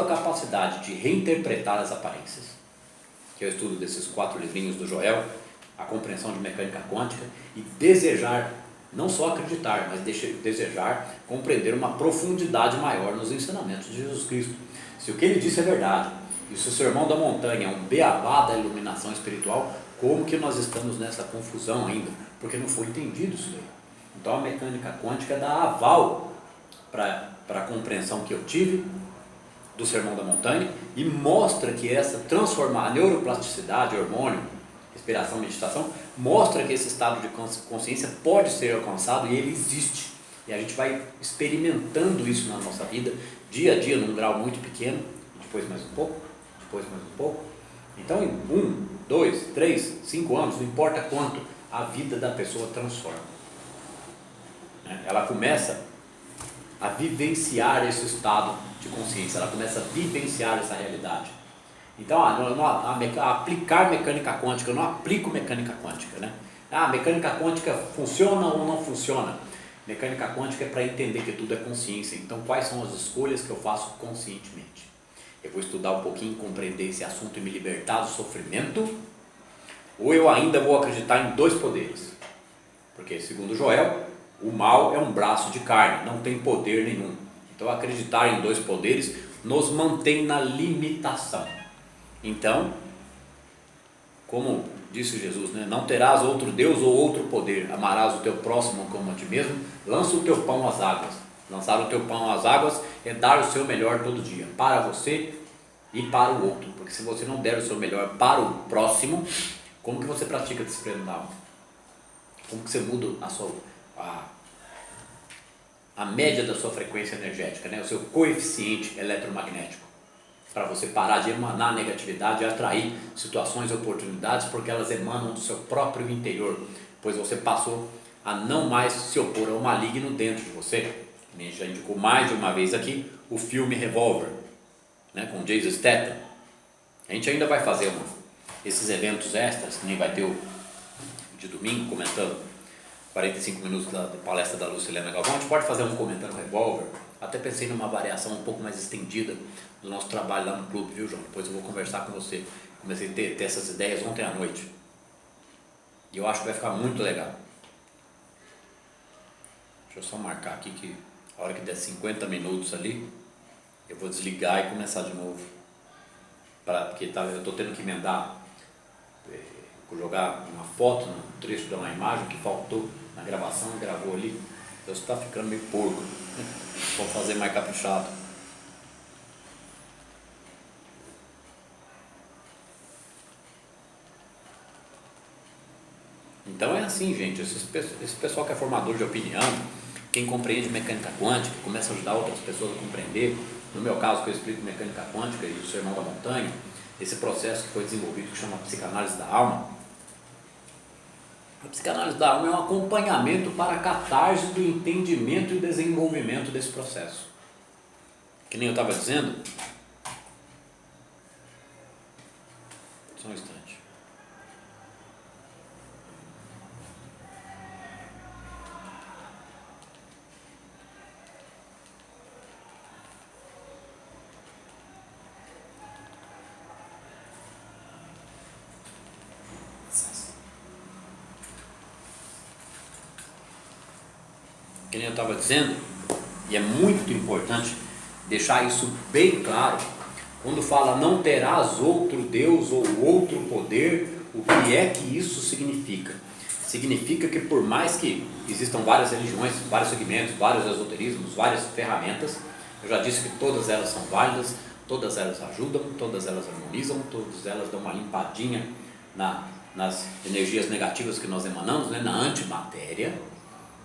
a capacidade de reinterpretar as aparências, que é o estudo desses 4 livrinhos do Joel, a compreensão de mecânica quântica, e desejar, não só acreditar, mas desejar compreender uma profundidade maior nos ensinamentos de Jesus Cristo. Se o que ele disse é verdade, e se o Sermão da Montanha é um beabá da iluminação espiritual, como que nós estamos nessa confusão ainda? Porque não foi entendido isso daí. Então a mecânica quântica dá aval para a compreensão que eu tive do Sermão da Montanha e mostra que essa transformar a neuroplasticidade, hormônio, respiração, meditação, mostra que esse estado de consciência pode ser alcançado e ele existe. E a gente vai experimentando isso na nossa vida, dia a dia, num grau muito pequeno, depois mais um pouco, depois mais um pouco. Então, em 1, 2, 3, 5 anos, não importa quanto, a vida da pessoa transforma. Ela começa a vivenciar esse estado de consciência, ela começa a vivenciar essa realidade. Então, aplicar mecânica quântica, eu não aplico mecânica quântica, né? Mecânica quântica funciona ou não funciona? Mecânica quântica é para entender que tudo é consciência. Então, quais são as escolhas que eu faço conscientemente? Eu vou estudar um pouquinho, compreender esse assunto e me libertar do sofrimento, ou eu ainda vou acreditar em 2 poderes? Porque, segundo Joel, o mal é um braço de carne, não tem poder nenhum. Então, acreditar em 2 poderes nos mantém na limitação. Então, como disse Jesus, né? Não terás outro Deus ou outro poder, amarás o teu próximo como a ti mesmo, lança o teu pão às águas. Lançar o teu pão às águas é dar o seu melhor todo dia, para você e para o outro, porque se você não der o seu melhor para o próximo, como que você pratica a disciplina da alma? Como que você muda a média da sua frequência energética, né? O seu coeficiente eletromagnético, para você parar de emanar negatividade e atrair situações e oportunidades, porque elas emanam do seu próprio interior, pois você passou a não mais se opor ao maligno dentro de você. A gente já indicou mais de uma vez aqui o filme Revolver, né, com Jason Statham. A gente ainda vai fazer esses eventos extras, que nem vai ter o de domingo, comentando 45 minutos da palestra da Lucilena Galvão. A gente pode fazer um comentando Revolver. Até pensei numa variação um pouco mais estendida do nosso trabalho lá no clube, viu, João? Depois eu vou conversar com você. Comecei a ter essas ideias ontem à noite. E eu acho que vai ficar muito legal. Deixa eu só marcar aqui que a hora que der 50 minutos ali, eu vou desligar e começar de novo. Porque eu estou tendo que emendar, jogar uma foto no trecho de uma imagem que faltou na gravação, gravou ali. Então está ficando meio porco. Vou fazer mais caprichado. Então é assim, gente, esse pessoal que é formador de opinião, quem compreende mecânica quântica, começa a ajudar outras pessoas a compreender. No meu caso, que eu explico mecânica quântica e o Sermão da Montanha, esse processo que foi desenvolvido, que chama psicanálise da alma. A psicanálise da alma é um acompanhamento para a catarse do entendimento e desenvolvimento desse processo. Que nem eu estava dizendo. Só um instante. Que nem eu estava dizendo, e é muito importante deixar isso bem claro, quando fala não terás outro Deus ou outro poder, o que é que isso significa? Significa que por mais que existam várias religiões, vários segmentos, vários esoterismos, várias ferramentas, eu já disse que todas elas são válidas, todas elas ajudam, todas elas harmonizam, todas elas dão uma limpadinha nas energias negativas que nós emanamos, né, na antimatéria.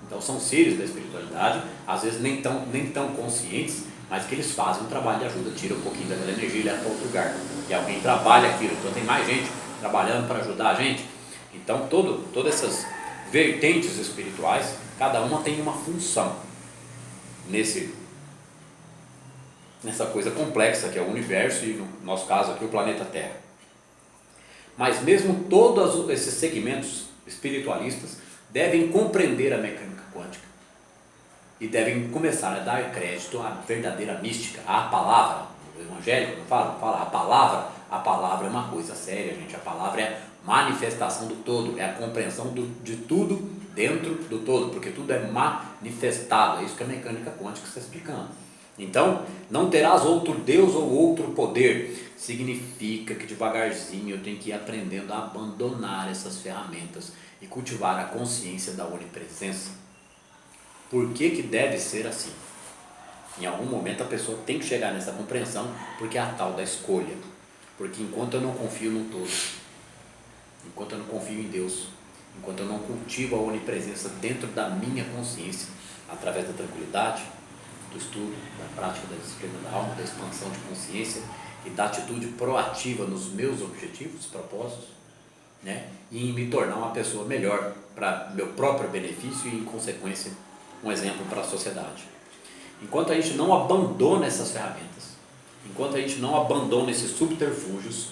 Então são seres da espiritualidade, às vezes nem tão conscientes, mas que eles fazem um trabalho de ajuda, tira um pouquinho daquela energia e leva para outro lugar. E alguém trabalha aquilo, então tem mais gente trabalhando para ajudar a gente. Então todas essas vertentes espirituais, cada uma tem uma função nessa coisa complexa que é o universo e, no nosso caso aqui, o planeta Terra. Mas mesmo todos esses segmentos espiritualistas devem compreender a mecânica quântica e devem começar a dar crédito à verdadeira mística, à palavra, evangélico, não fala, a palavra é uma coisa séria, gente, a palavra é manifestação do todo, é a compreensão de tudo dentro do todo, porque tudo é manifestado, é isso que a mecânica quântica está explicando. Então, não terás outro Deus ou outro poder, significa que devagarzinho eu tenho que ir aprendendo a abandonar essas ferramentas e cultivar a consciência da onipresença. Por que deve ser assim? Em algum momento a pessoa tem que chegar nessa compreensão, porque é a tal da escolha. Porque enquanto eu não confio no todo, enquanto eu não confio em Deus, enquanto eu não cultivo a onipresença dentro da minha consciência, através da tranquilidade, do estudo, da prática da disciplina da alma, da expansão de consciência e da atitude proativa nos meus objetivos, propósitos, né? E em me tornar uma pessoa melhor para meu próprio benefício e, em consequência, um exemplo para a sociedade. Enquanto a gente não abandona essas ferramentas, enquanto a gente não abandona esses subterfúgios,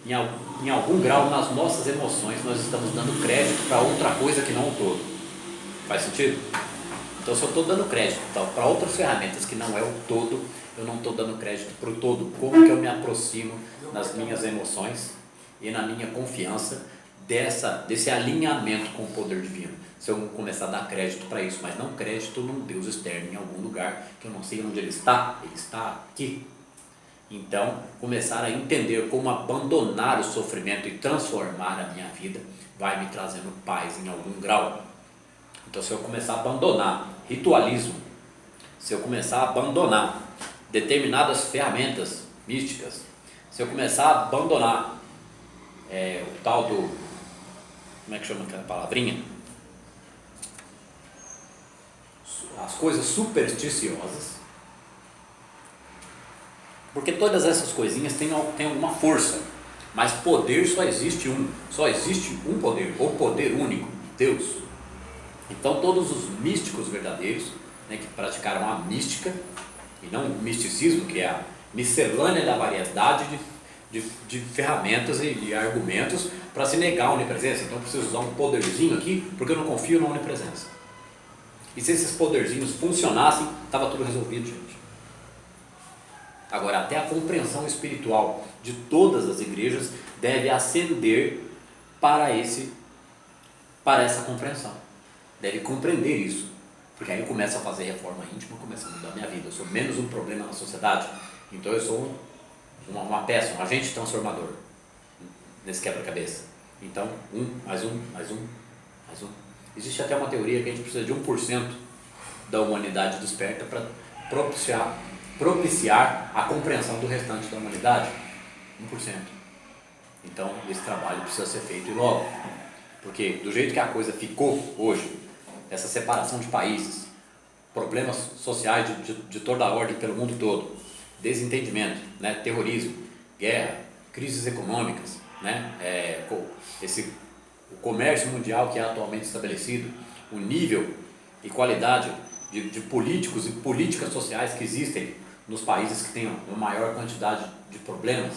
em algum grau nas nossas emoções nós estamos dando crédito para outra coisa que não o todo. Faz sentido? Então, se eu estou dando crédito para outras ferramentas que não é o todo, eu não estou dando crédito para o todo. Como que eu me aproximo nas minhas emoções e na minha confiança desse alinhamento com o poder divino? Se eu começar a dar crédito para isso, mas não crédito num Deus externo em algum lugar que eu não sei onde ele está aqui. Então, começar a entender como abandonar o sofrimento e transformar a minha vida vai me trazendo paz em algum grau. Então, se eu começar a abandonar ritualismo, se eu começar a abandonar determinadas ferramentas místicas, se eu começar a abandonar o tal do, como é que chama aquela palavrinha? As coisas supersticiosas, porque todas essas coisinhas têm alguma força, mas poder só existe um poder, o poder único, Deus. Então todos os místicos verdadeiros, né, que praticaram a mística, e não o misticismo, que é a miscelânea da variedade de ferramentas e de argumentos para se negar a onipresença. Então eu preciso usar um poderzinho aqui, porque eu não confio na onipresença. E se esses poderzinhos funcionassem, estava tudo resolvido, gente. Agora, até a compreensão espiritual de todas as igrejas deve ascender para essa compreensão. Deve compreender isso, porque aí eu começo a fazer reforma íntima, começo a mudar minha vida. Eu sou menos um problema na sociedade, então eu sou uma peça, um agente transformador nesse quebra-cabeça. Então, mais um. Existe até uma teoria que a gente precisa de 1% da humanidade desperta para propiciar a compreensão do restante da humanidade. 1%. Então, esse trabalho precisa ser feito e logo, porque do jeito que a coisa ficou hoje, essa separação de países, problemas sociais de toda a ordem pelo mundo todo, desentendimento, né, terrorismo, guerra, crises econômicas, né, o comércio mundial que é atualmente estabelecido, o nível e qualidade de políticos e políticas sociais que existem nos países que têm uma maior quantidade de problemas,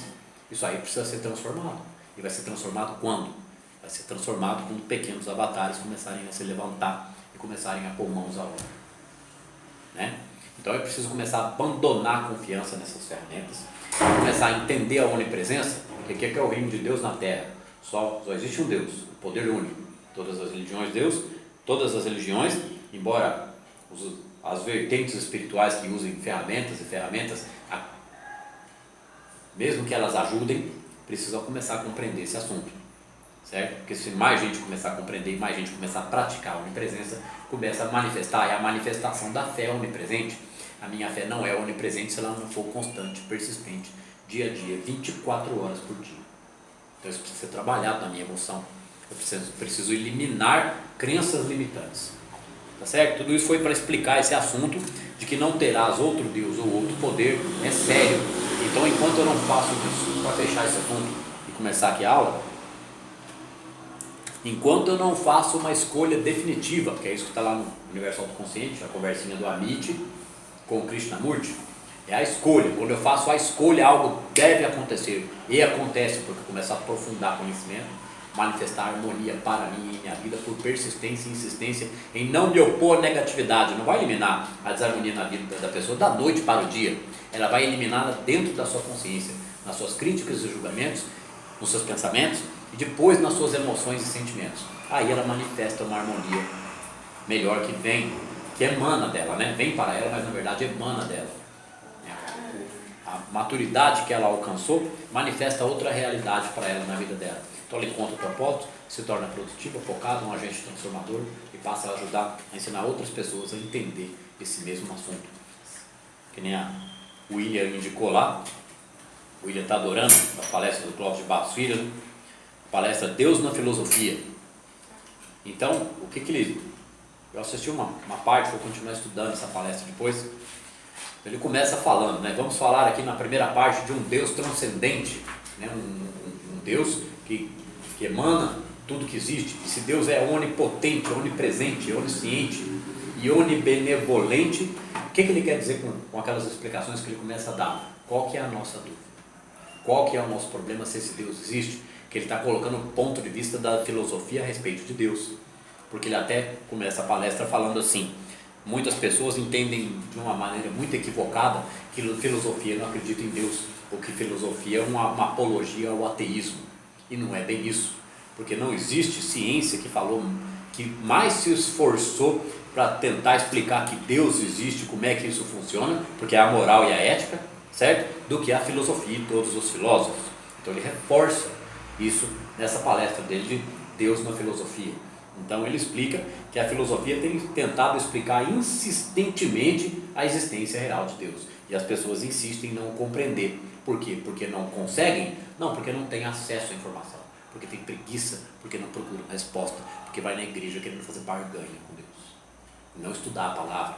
isso aí precisa ser transformado. E vai ser transformado quando? Vai ser transformado quando pequenos avatares começarem a se levantar e começarem a pôr mãos à obra, né? Então é preciso começar a abandonar a confiança nessas ferramentas, começar a entender a onipresença, porque o que é o reino de Deus na Terra? Só existe um Deus, o poder único. Todas as religiões, Deus, embora as vertentes espirituais que usem ferramentas, mesmo que elas ajudem, precisam começar a compreender esse assunto, certo? Porque se mais gente começar a compreender e mais gente começar a praticar a onipresença, começa a manifestar, é a manifestação da fé onipresente. A minha fé não é onipresente se ela não for constante, persistente, dia a dia, 24 horas por dia. Então isso precisa ser trabalhado na minha emoção. Eu preciso eliminar crenças limitantes. Tá certo? Tudo isso foi para explicar esse assunto de que não terás outro Deus ou outro poder, é sério. Então, enquanto eu não faço isso, para fechar esse assunto e começar aqui a aula, enquanto eu não faço uma escolha definitiva, que é isso que está lá no Universo Autoconsciente, a conversinha do Amit com o Krishnamurti, é a escolha. Quando eu faço a escolha, algo deve acontecer, e acontece porque eu começo a aprofundar conhecimento. manifestar harmonia para mim e minha vida por persistência e insistência em não me opor à negatividade. Não vai eliminar a desarmonia na vida da pessoa da noite para o dia. Ela vai eliminá-la dentro da sua consciência, nas suas críticas e julgamentos, nos seus pensamentos e depois nas suas emoções e sentimentos. Aí ela manifesta uma harmonia melhor que vem, que emana dela, né? Vem para ela, mas na verdade emana dela. A maturidade que ela alcançou manifesta outra realidade para ela na vida dela. Então ela encontra o propósito, se torna produtiva, focada, um agente transformador e passa a ajudar a ensinar outras pessoas a entender esse mesmo assunto. Que nem a William indicou lá, o William está adorando a palestra do Clóvis de Barros Filho, né? Palestra Deus na Filosofia. Então, o que ele... Eu assisti uma parte, vou continuar estudando essa palestra depois. Ele começa falando, né? Vamos falar aqui na primeira parte de um Deus transcendente, né? Um Deus que emana tudo que existe. Esse Deus é onipotente, onipresente, onisciente e onibenevolente. O que ele quer dizer com aquelas explicações que ele começa a dar? Qual que é a nossa dúvida? Qual que é o nosso problema se esse Deus existe? Que ele está colocando o ponto de vista da filosofia a respeito de Deus. Porque ele até começa a palestra falando assim: muitas pessoas entendem de uma maneira muito equivocada que filosofia não acredita em Deus, ou que filosofia é uma apologia ao ateísmo. E não é bem isso, porque não existe ciência que mais se esforçou para tentar explicar que Deus existe, como é que isso funciona, porque é a moral e a ética, certo? Do que a filosofia e todos os filósofos. Então ele reforça isso nessa palestra dele de Deus na filosofia. Então ele explica que a filosofia tem tentado explicar insistentemente a existência real de Deus. E as pessoas insistem em não compreender. Por quê? Porque não conseguem? Não, porque não têm acesso à informação. Porque tem preguiça, porque não procuram resposta, porque vai na igreja querendo fazer barganha com Deus. Não estudar a palavra.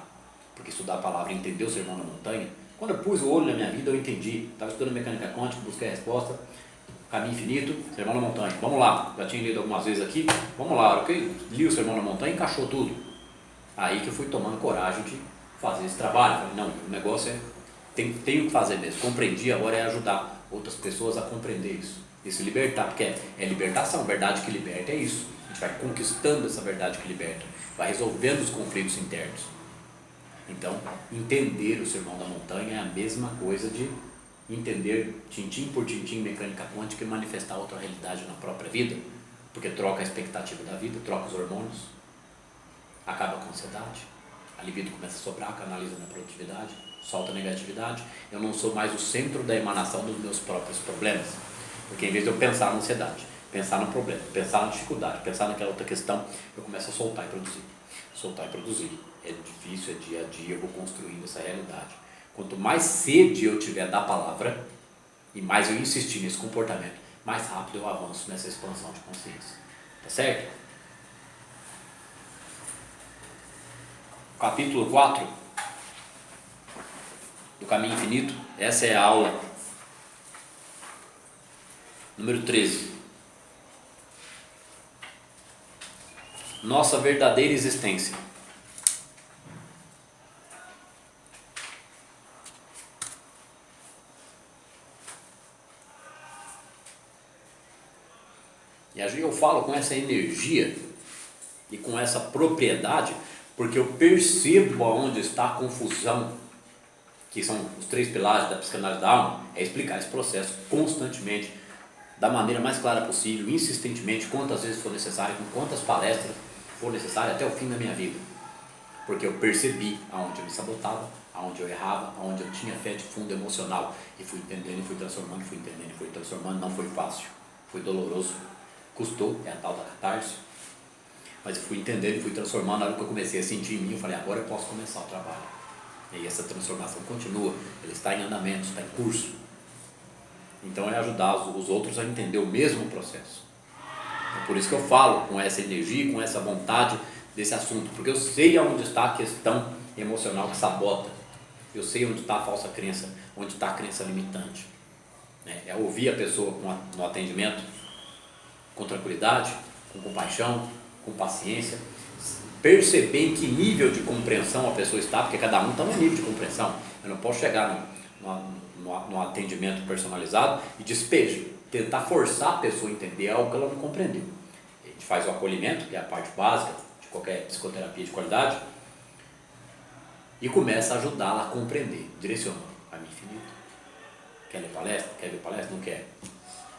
Porque estudar a palavra e entender o Sermão da Montanha, quando eu pus o olho na minha vida eu entendi. Estava estudando mecânica quântica, busquei a resposta. Caminho Infinito, Sermão da Montanha. Vamos lá, já tinha lido algumas vezes aqui. Vamos lá, ok? Li o Sermão da Montanha e encaixou tudo. Aí que eu fui tomando coragem de fazer esse trabalho. Falei, não, o negócio é, tenho que fazer mesmo. Compreendi, agora é ajudar outras pessoas a compreender isso. E se libertar, porque é libertação, verdade que liberta é isso. A gente vai conquistando essa verdade que liberta, vai resolvendo os conflitos internos. Então, entender o Sermão da Montanha é a mesma coisa de entender tintim por tintim mecânica quântica e manifestar outra realidade na própria vida, porque troca a expectativa da vida, troca os hormônios, acaba com a ansiedade, a libido começa a sobrar, canaliza na produtividade, solta a negatividade. Eu não sou mais o centro da emanação dos meus próprios problemas, porque em vez de eu pensar na ansiedade, pensar no problema, pensar na dificuldade, pensar naquela outra questão, eu começo a soltar e produzir, soltar e produzir. É difícil, é dia a dia, eu vou construindo essa realidade. Quanto mais sede eu tiver da palavra e mais eu insistir nesse comportamento, mais rápido eu avanço nessa expansão de consciência. Tá certo? Capítulo 4 do Caminho Infinito. Essa é a aula número 13. Nossa verdadeira existência. E eu falo com essa energia e com essa propriedade, porque eu percebo aonde está a confusão, que são os 3 pilares da psicanálise da alma, é explicar esse processo constantemente, da maneira mais clara possível, insistentemente, quantas vezes for necessário, com quantas palestras for necessário, até o fim da minha vida. Porque eu percebi aonde eu me sabotava, aonde eu errava, aonde eu tinha fé de fundo emocional, e fui entendendo, e fui transformando, fui entendendo, e fui transformando. Não foi fácil, foi doloroso. Custou, é a tal da catarse, mas eu fui entendendo e fui transformando. Na hora que eu comecei a sentir em mim, eu falei, agora eu posso começar o trabalho. E aí essa transformação continua, ela está em andamento, está em curso. Então é ajudar os outros a entender o mesmo processo. É por isso que eu falo com essa energia, com essa vontade desse assunto, porque eu sei onde está a questão emocional que sabota, eu sei onde está a falsa crença, onde está a crença limitante. É ouvir a pessoa no atendimento, com tranquilidade, com compaixão, com paciência, perceber em que nível de compreensão a pessoa está, porque cada um está num nível de compreensão. Eu não posso chegar no atendimento personalizado e despejo tentar forçar a pessoa a entender algo que ela não compreendeu. A gente faz o acolhimento, que é a parte básica de qualquer psicoterapia de qualidade, e começa a ajudá-la a compreender, direciona para o infinito. Quer ler palestra? Quer ver palestra? Não quer.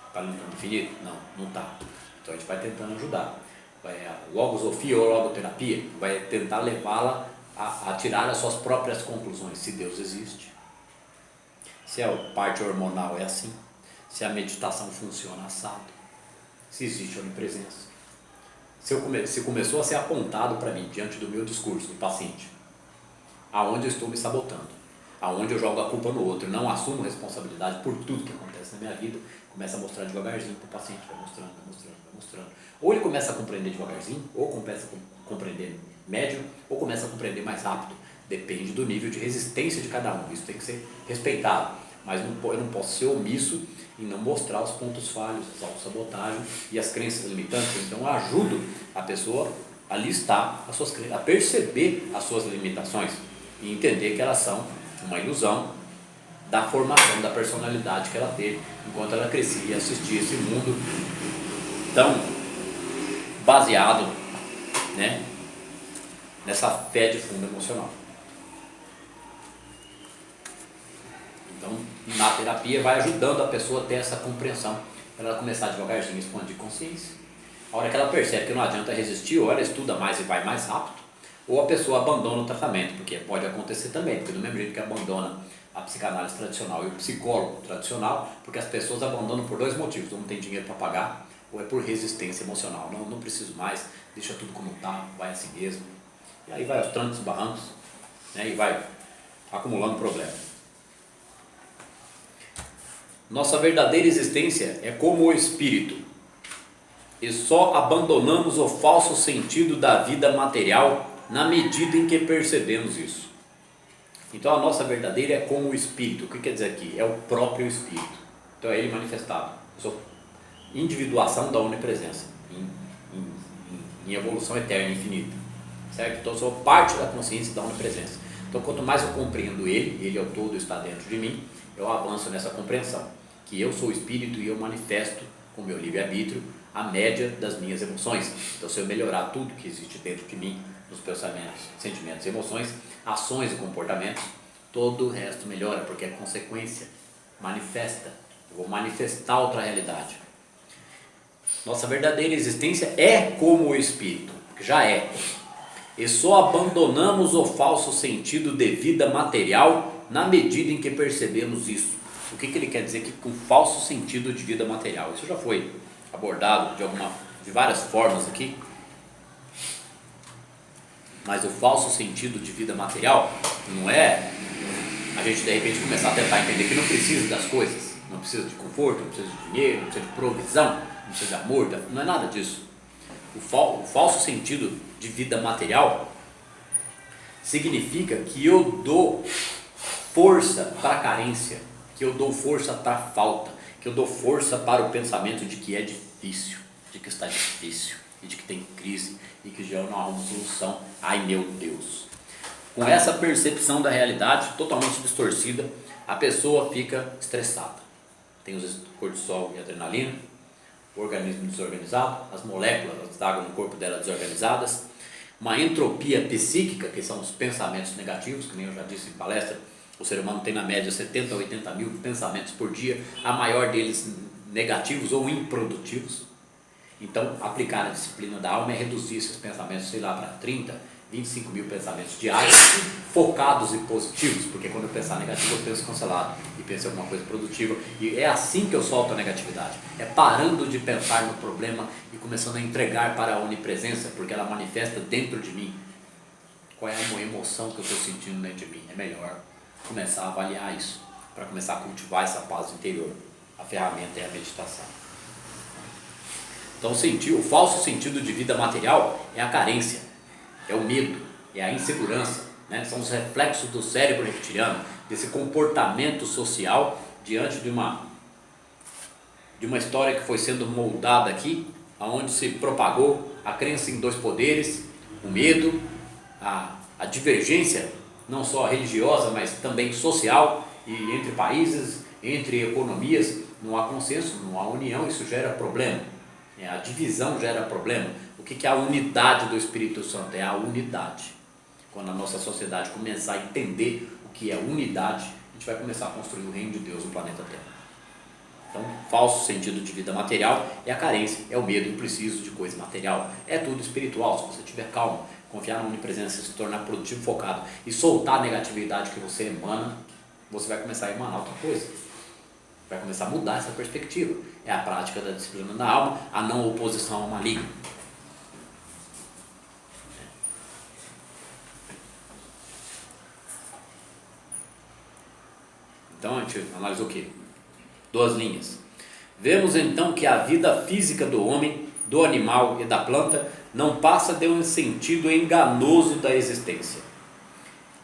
Está no infinito? Não, não está. Então a gente vai tentando ajudar. A logosofia ou logoterapia vai tentar levá-la a tirar as suas próprias conclusões, se Deus existe, se a parte hormonal é assim, se a meditação funciona assado, se existe onipresença. Se começou a ser apontado para mim, diante do meu discurso, do paciente, aonde eu estou me sabotando, aonde eu jogo a culpa no outro, não assumo responsabilidade por tudo que acontece na minha vida, começa a mostrar devagarzinho para o paciente, vai mostrando, vai mostrando, vai mostrando. Ou ele começa a compreender devagarzinho, ou começa a compreender médio, ou começa a compreender mais rápido. Depende do nível de resistência de cada um, isso tem que ser respeitado. Mas eu não posso ser omisso e não mostrar os pontos falhos, as autossabotagem e as crenças limitantes. Então eu ajudo a pessoa a listar as suas crenças, a perceber as suas limitações e entender que elas são uma ilusão da formação da personalidade que ela teve enquanto ela crescia e assistia esse mundo tão baseado, né, nessa fé de fundo emocional. Então, na terapia vai ajudando a pessoa a ter essa compreensão, para ela começar devagarzinho a expandir consciência. A hora que ela percebe que não adianta resistir, ou ela estuda mais e vai mais rápido, ou a pessoa abandona o tratamento, porque pode acontecer também, porque do mesmo jeito que abandona a psicanálise tradicional e o psicólogo tradicional, porque as pessoas abandonam por dois motivos: ou não tem dinheiro para pagar, ou é por resistência emocional. Não preciso mais, deixa tudo como está, vai assim mesmo. E aí vai aos trancos e barrancos, né, e vai acumulando problemas. Nossa verdadeira existência é como o espírito, e só abandonamos o falso sentido da vida material na medida em que percebemos isso. Então a nossa verdadeira é como o espírito. O que quer dizer aqui? É o próprio espírito. Então é ele manifestado. Eu sou individuação da onipresença em evolução eterna e infinita, certo? Então eu sou parte da consciência da onipresença. Então quanto mais eu compreendo ele é o todo, está dentro de mim, eu avanço nessa compreensão, que eu sou o espírito e eu manifesto com o meu livre-arbítrio a média das minhas emoções. Então se eu melhorar tudo que existe dentro de mim, nos pensamentos, sentimentos e emoções, ações e comportamentos, todo o resto melhora, porque é consequência, manifesta. Eu vou manifestar outra realidade. Nossa verdadeira existência é como o espírito, que já é. E só abandonamos o falso sentido de vida material na medida em que percebemos isso. O que ele quer dizer aqui com falso sentido de vida material? Isso já foi abordado de várias formas aqui. Mas o falso sentido de vida material não é a gente de repente começar a tentar entender que não precisa das coisas, não precisa de conforto, não precisa de dinheiro, não precisa de provisão, não precisa de amor, não é nada disso. O falso sentido de vida material significa que eu dou força para a carência, que eu dou força para a falta, que eu dou força para o pensamento de que é difícil, de que está difícil, e de que tem crise, e que já não há uma solução. Ai meu Deus! Com essa percepção da realidade totalmente distorcida, a pessoa fica estressada. Tem os cortisol e adrenalina, o organismo desorganizado, as moléculas da água no corpo dela desorganizadas, uma entropia psíquica, que são os pensamentos negativos, que nem eu já disse em palestra. O ser humano tem na média 70 a 80 mil pensamentos por dia, a maior deles negativos ou improdutivos. Então, aplicar a disciplina da alma é reduzir esses pensamentos, sei lá, para 30, 25 mil pensamentos diários, focados e positivos, porque quando eu pensar negativo eu penso cancelado, e penso em alguma coisa produtiva, e é assim que eu solto a negatividade, é parando de pensar no problema e começando a entregar para a onipresença, porque ela manifesta dentro de mim. Qual é a emoção que eu estou sentindo dentro de mim? É melhor começar a avaliar isso, para começar a cultivar essa paz interior. A ferramenta é a meditação. Então o falso sentido de vida material é a carência, é o medo, é a insegurança, né? São os reflexos do cérebro reptiliano, desse comportamento social diante de uma história que foi sendo moldada aqui, onde se propagou a crença em dois poderes, o medo, a divergência, não só religiosa, mas também social, e entre países, Entre economias não há consenso, não há união, isso gera problema. A divisão gera problema. O que é a unidade do Espírito Santo? É a unidade. Quando a nossa sociedade começar a entender o que é unidade, a gente vai começar a construir o reino de Deus no planeta Terra. Então, falso sentido de vida material é a carência, é o medo, eu preciso de coisa material. É tudo espiritual, se você estiver calmo, confiar na onipresença, se tornar produtivo, focado e soltar a negatividade que você emana, você vai começar a emanar outra coisa. Vai começar a mudar essa perspectiva. É a prática da disciplina da alma, a não oposição ao maligno. Então a gente analisou o quê? 2 linhas. Vemos então que a vida física do homem, do animal e da planta não passa de um sentido enganoso da existência.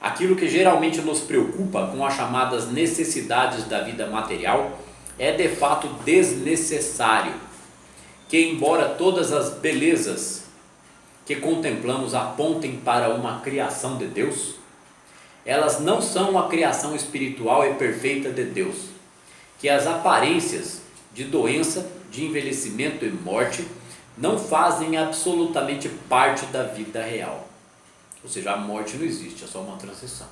Aquilo que geralmente nos preocupa com as chamadas necessidades da vida material é de fato desnecessário, que embora todas as belezas que contemplamos apontem para uma criação de Deus, elas não são a criação espiritual e perfeita de Deus, que as aparências de doença, de envelhecimento e morte não fazem absolutamente parte da vida real. Ou seja, a morte não existe, é só uma transição,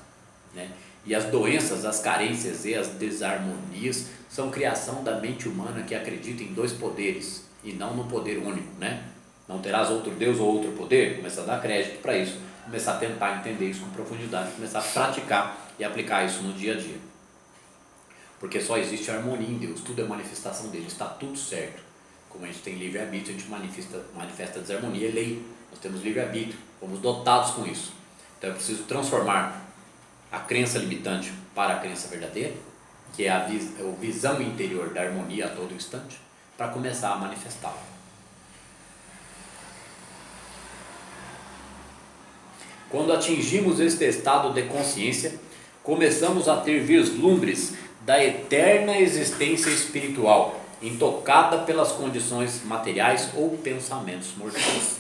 né? E as doenças, as carências e as desarmonias são criação da mente humana que acredita em 2 poderes e não no poder único, né? Não terás outro Deus ou outro poder? Começar a dar crédito para isso, começar a tentar entender isso com profundidade, começar a praticar e aplicar isso no dia a dia. Porque só existe harmonia em Deus, tudo é manifestação dele, está tudo certo. Como a gente tem livre-arbítrio, a gente manifesta desarmonia e lei. Nós temos livre-arbítrio, fomos dotados com isso. Então eu preciso transformar a crença limitante para a crença verdadeira, que é a visão interior da harmonia a todo instante, para começar a manifestá-la. Quando atingimos este estado de consciência, começamos a ter vislumbres da eterna existência espiritual, intocada pelas condições materiais ou pensamentos mortais.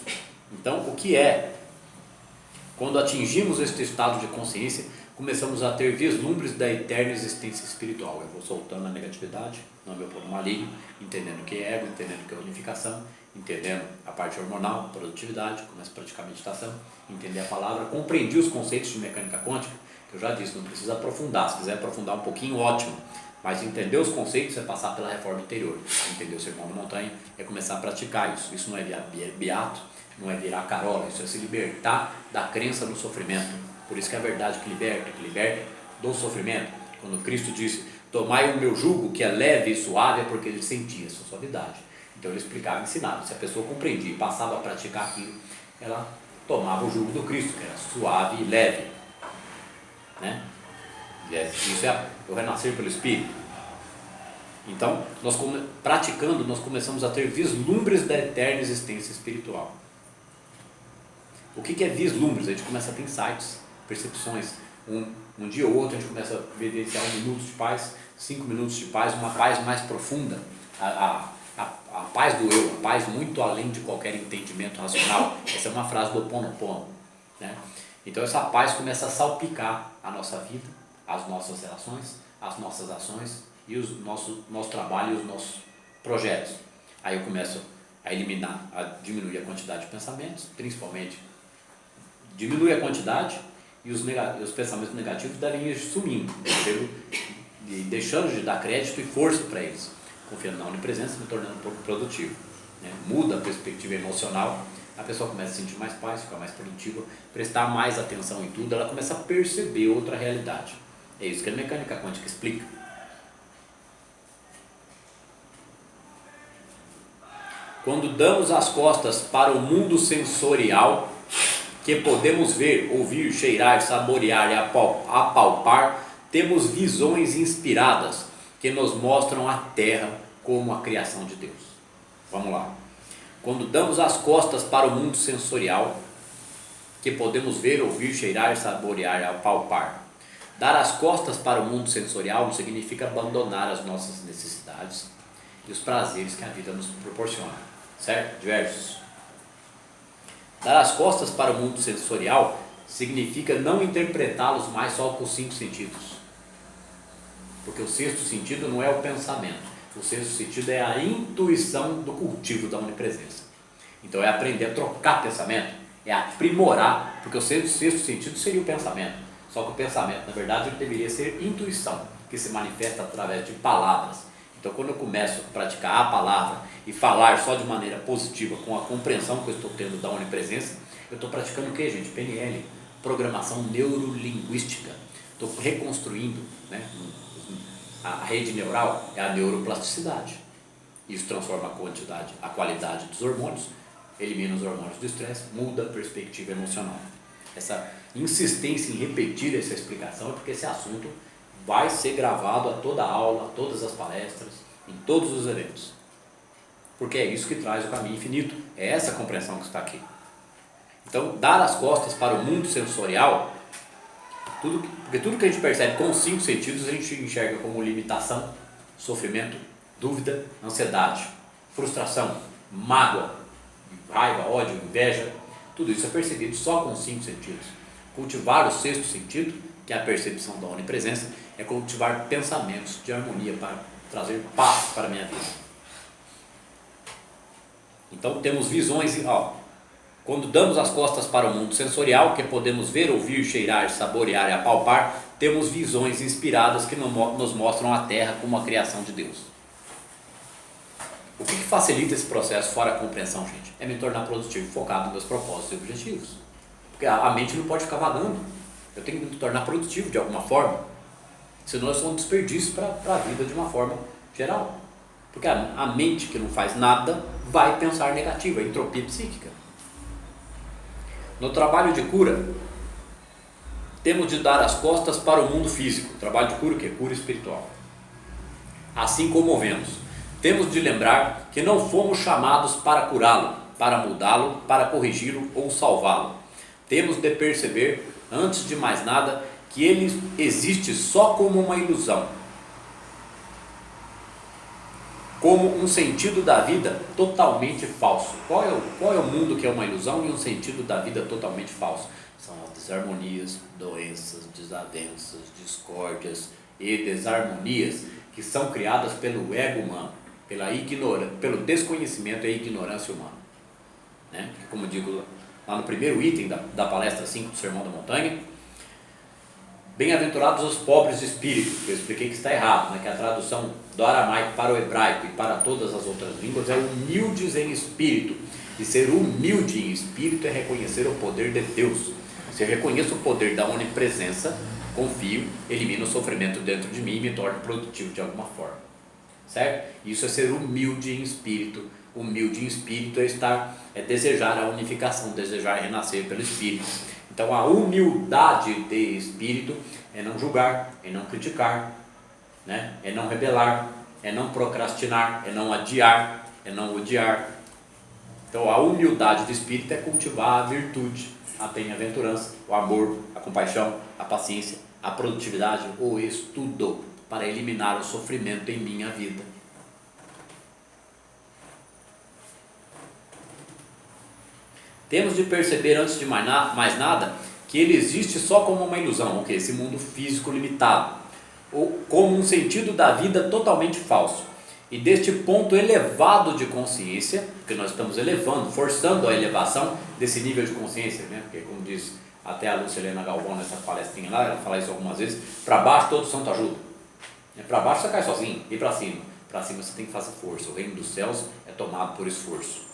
Então, o que é? Quando atingimos este estado de consciência, começamos a ter vislumbres da eterna existência espiritual. Eu vou soltando a negatividade, não me opondo ao maligno, entendendo o que é ego, entendendo o que é unificação, entendendo a parte hormonal, produtividade, começo a praticar meditação, entender a palavra, compreendi os conceitos de mecânica quântica, que eu já disse, não precisa aprofundar, se quiser aprofundar um pouquinho, ótimo, mas entender os conceitos é passar pela reforma interior, entender o sermão da montanha é começar a praticar isso. Isso não é beato, não é virar carola, isso é se libertar da crença no sofrimento. Por isso que é a verdade que liberta do sofrimento. Quando Cristo disse, tomai o meu jugo que é leve e suave, é porque ele sentia essa suavidade. Então ele explicava, ensinava, se a pessoa compreendia e passava a praticar aquilo, ela tomava o jugo do Cristo, que era suave e leve, né? Isso é o renascer pelo Espírito. Então, praticando, nós começamos a ter vislumbres da eterna existência espiritual. O que é vislumbres? A gente começa a ter insights, percepções. Um dia ou outro a gente começa a vivenciar 1 minuto de paz, 5 minutos de paz, uma paz mais profunda, a paz do eu, a paz muito além de qualquer entendimento racional. Essa é uma frase do Ho Oponopono, né? Então essa paz começa a salpicar a nossa vida, as nossas relações, as nossas ações e o nosso trabalho e os nossos projetos. Aí eu começo a eliminar, a diminuir a quantidade de pensamentos, principalmente diminui a quantidade e os pensamentos negativos devem ir sumindo, deixando de dar crédito e força para eles, confiando na onipresença, me tornando um pouco produtivo, né? Muda a perspectiva emocional, a pessoa começa a sentir mais paz, ficar mais produtiva, prestar mais atenção em tudo, ela começa a perceber outra realidade. É isso que a mecânica quântica explica. Quando damos as costas para o mundo sensorial, que podemos ver, ouvir, cheirar, saborear e apalpar, temos visões inspiradas que nos mostram a Terra como a criação de Deus. Vamos lá. Quando damos as costas para o mundo sensorial, que podemos ver, ouvir, cheirar, saborear e apalpar. Dar as costas para o mundo sensorial não significa abandonar as nossas necessidades e os prazeres que a vida nos proporciona, certo? Diversos. Dar as costas para o mundo sensorial significa não interpretá-los mais só com os 5 sentidos. porque o sexto sentido não é o pensamento, o sexto sentido é a intuição do cultivo da onipresença. Então é aprender a trocar pensamento, é aprimorar, porque o sexto sentido seria o pensamento, só que o pensamento, na verdade, ele deveria ser intuição, que se manifesta através de palavras. Então, quando eu começo a praticar a palavra e falar só de maneira positiva, com a compreensão que eu estou tendo da onipresença, eu estou praticando o que, gente? PNL, programação neurolinguística. Estou reconstruindo, né? A rede neural é a neuroplasticidade. Isso transforma a qualidade dos hormônios, elimina os hormônios do estresse, muda a perspectiva emocional. Essa insistência em repetir essa explicação é porque esse assunto vai ser gravado a toda aula, a todas as palestras, em todos os eventos. Porque é isso que traz o caminho infinito, é essa compreensão que está aqui. Então, dar as costas para o mundo sensorial, porque tudo que a gente percebe com os 5 sentidos, a gente enxerga como limitação, sofrimento, dúvida, ansiedade, frustração, mágoa, raiva, ódio, inveja. Tudo isso é percebido só com os 5 sentidos. Cultivar o sexto sentido, que é a percepção da onipresença, é cultivar pensamentos de harmonia para trazer paz para a minha vida. Então temos visões, quando damos as costas para o mundo sensorial, que podemos ver, ouvir, cheirar, saborear e apalpar, temos visões inspiradas que nos mostram a Terra como a criação de Deus. O que facilita esse processo fora a compreensão, gente? É me tornar produtivo, focado nos meus propósitos e objetivos. Porque a mente não pode ficar vagando. Eu tenho que me tornar produtivo de alguma forma. Senão isso é um desperdício para a vida de uma forma geral. Porque a mente que não faz nada vai pensar negativo, é entropia psíquica. No trabalho de cura, temos de dar as costas para o mundo físico. Trabalho de cura, o que é cura espiritual. Assim como vemos, temos de lembrar que não fomos chamados para curá-lo, para mudá-lo, para corrigi-lo ou salvá-lo. Temos de perceber, antes de mais nada, que ele existe só como uma ilusão, como um sentido da vida totalmente falso. Qual é o mundo que é uma ilusão e um sentido da vida totalmente falso? São as desarmonias, doenças, desavenças, discórdias e desarmonias que são criadas pelo ego humano, pelo desconhecimento e ignorância humana. Né? Como digo lá no primeiro item da palestra 5 do Sermão da Montanha, bem-aventurados os pobres de espírito, que eu expliquei que está errado, né? Que a tradução do aramaico para o hebraico e para todas as outras línguas é humildes em espírito. E ser humilde em espírito é reconhecer o poder de Deus. Se eu reconheço o poder da onipresença, confio, elimino o sofrimento dentro de mim e me torno produtivo de alguma forma. Certo? Isso é ser humilde em espírito. Humilde em espírito é desejar a unificação, desejar renascer pelo espírito. Então a humildade de espírito é não julgar, é não criticar, né? É não rebelar, é não procrastinar, é não adiar, é não odiar. Então a humildade de espírito é cultivar a virtude, a bem-aventurança, o amor, a compaixão, a paciência, a produtividade, o estudo, para eliminar o sofrimento em minha vida. Temos de perceber, antes de mais nada, que ele existe só como uma ilusão, esse mundo físico limitado, ou como um sentido da vida totalmente falso. E deste ponto elevado de consciência, porque nós estamos elevando, forçando a elevação desse nível de consciência, né? Porque como diz até a Lúcia Helena Galvão nessa palestrinha lá, ela fala isso algumas vezes, para baixo todo santo ajuda. Para baixo você cai sozinho, e para cima você tem que fazer força. O reino dos céus é tomado por esforço.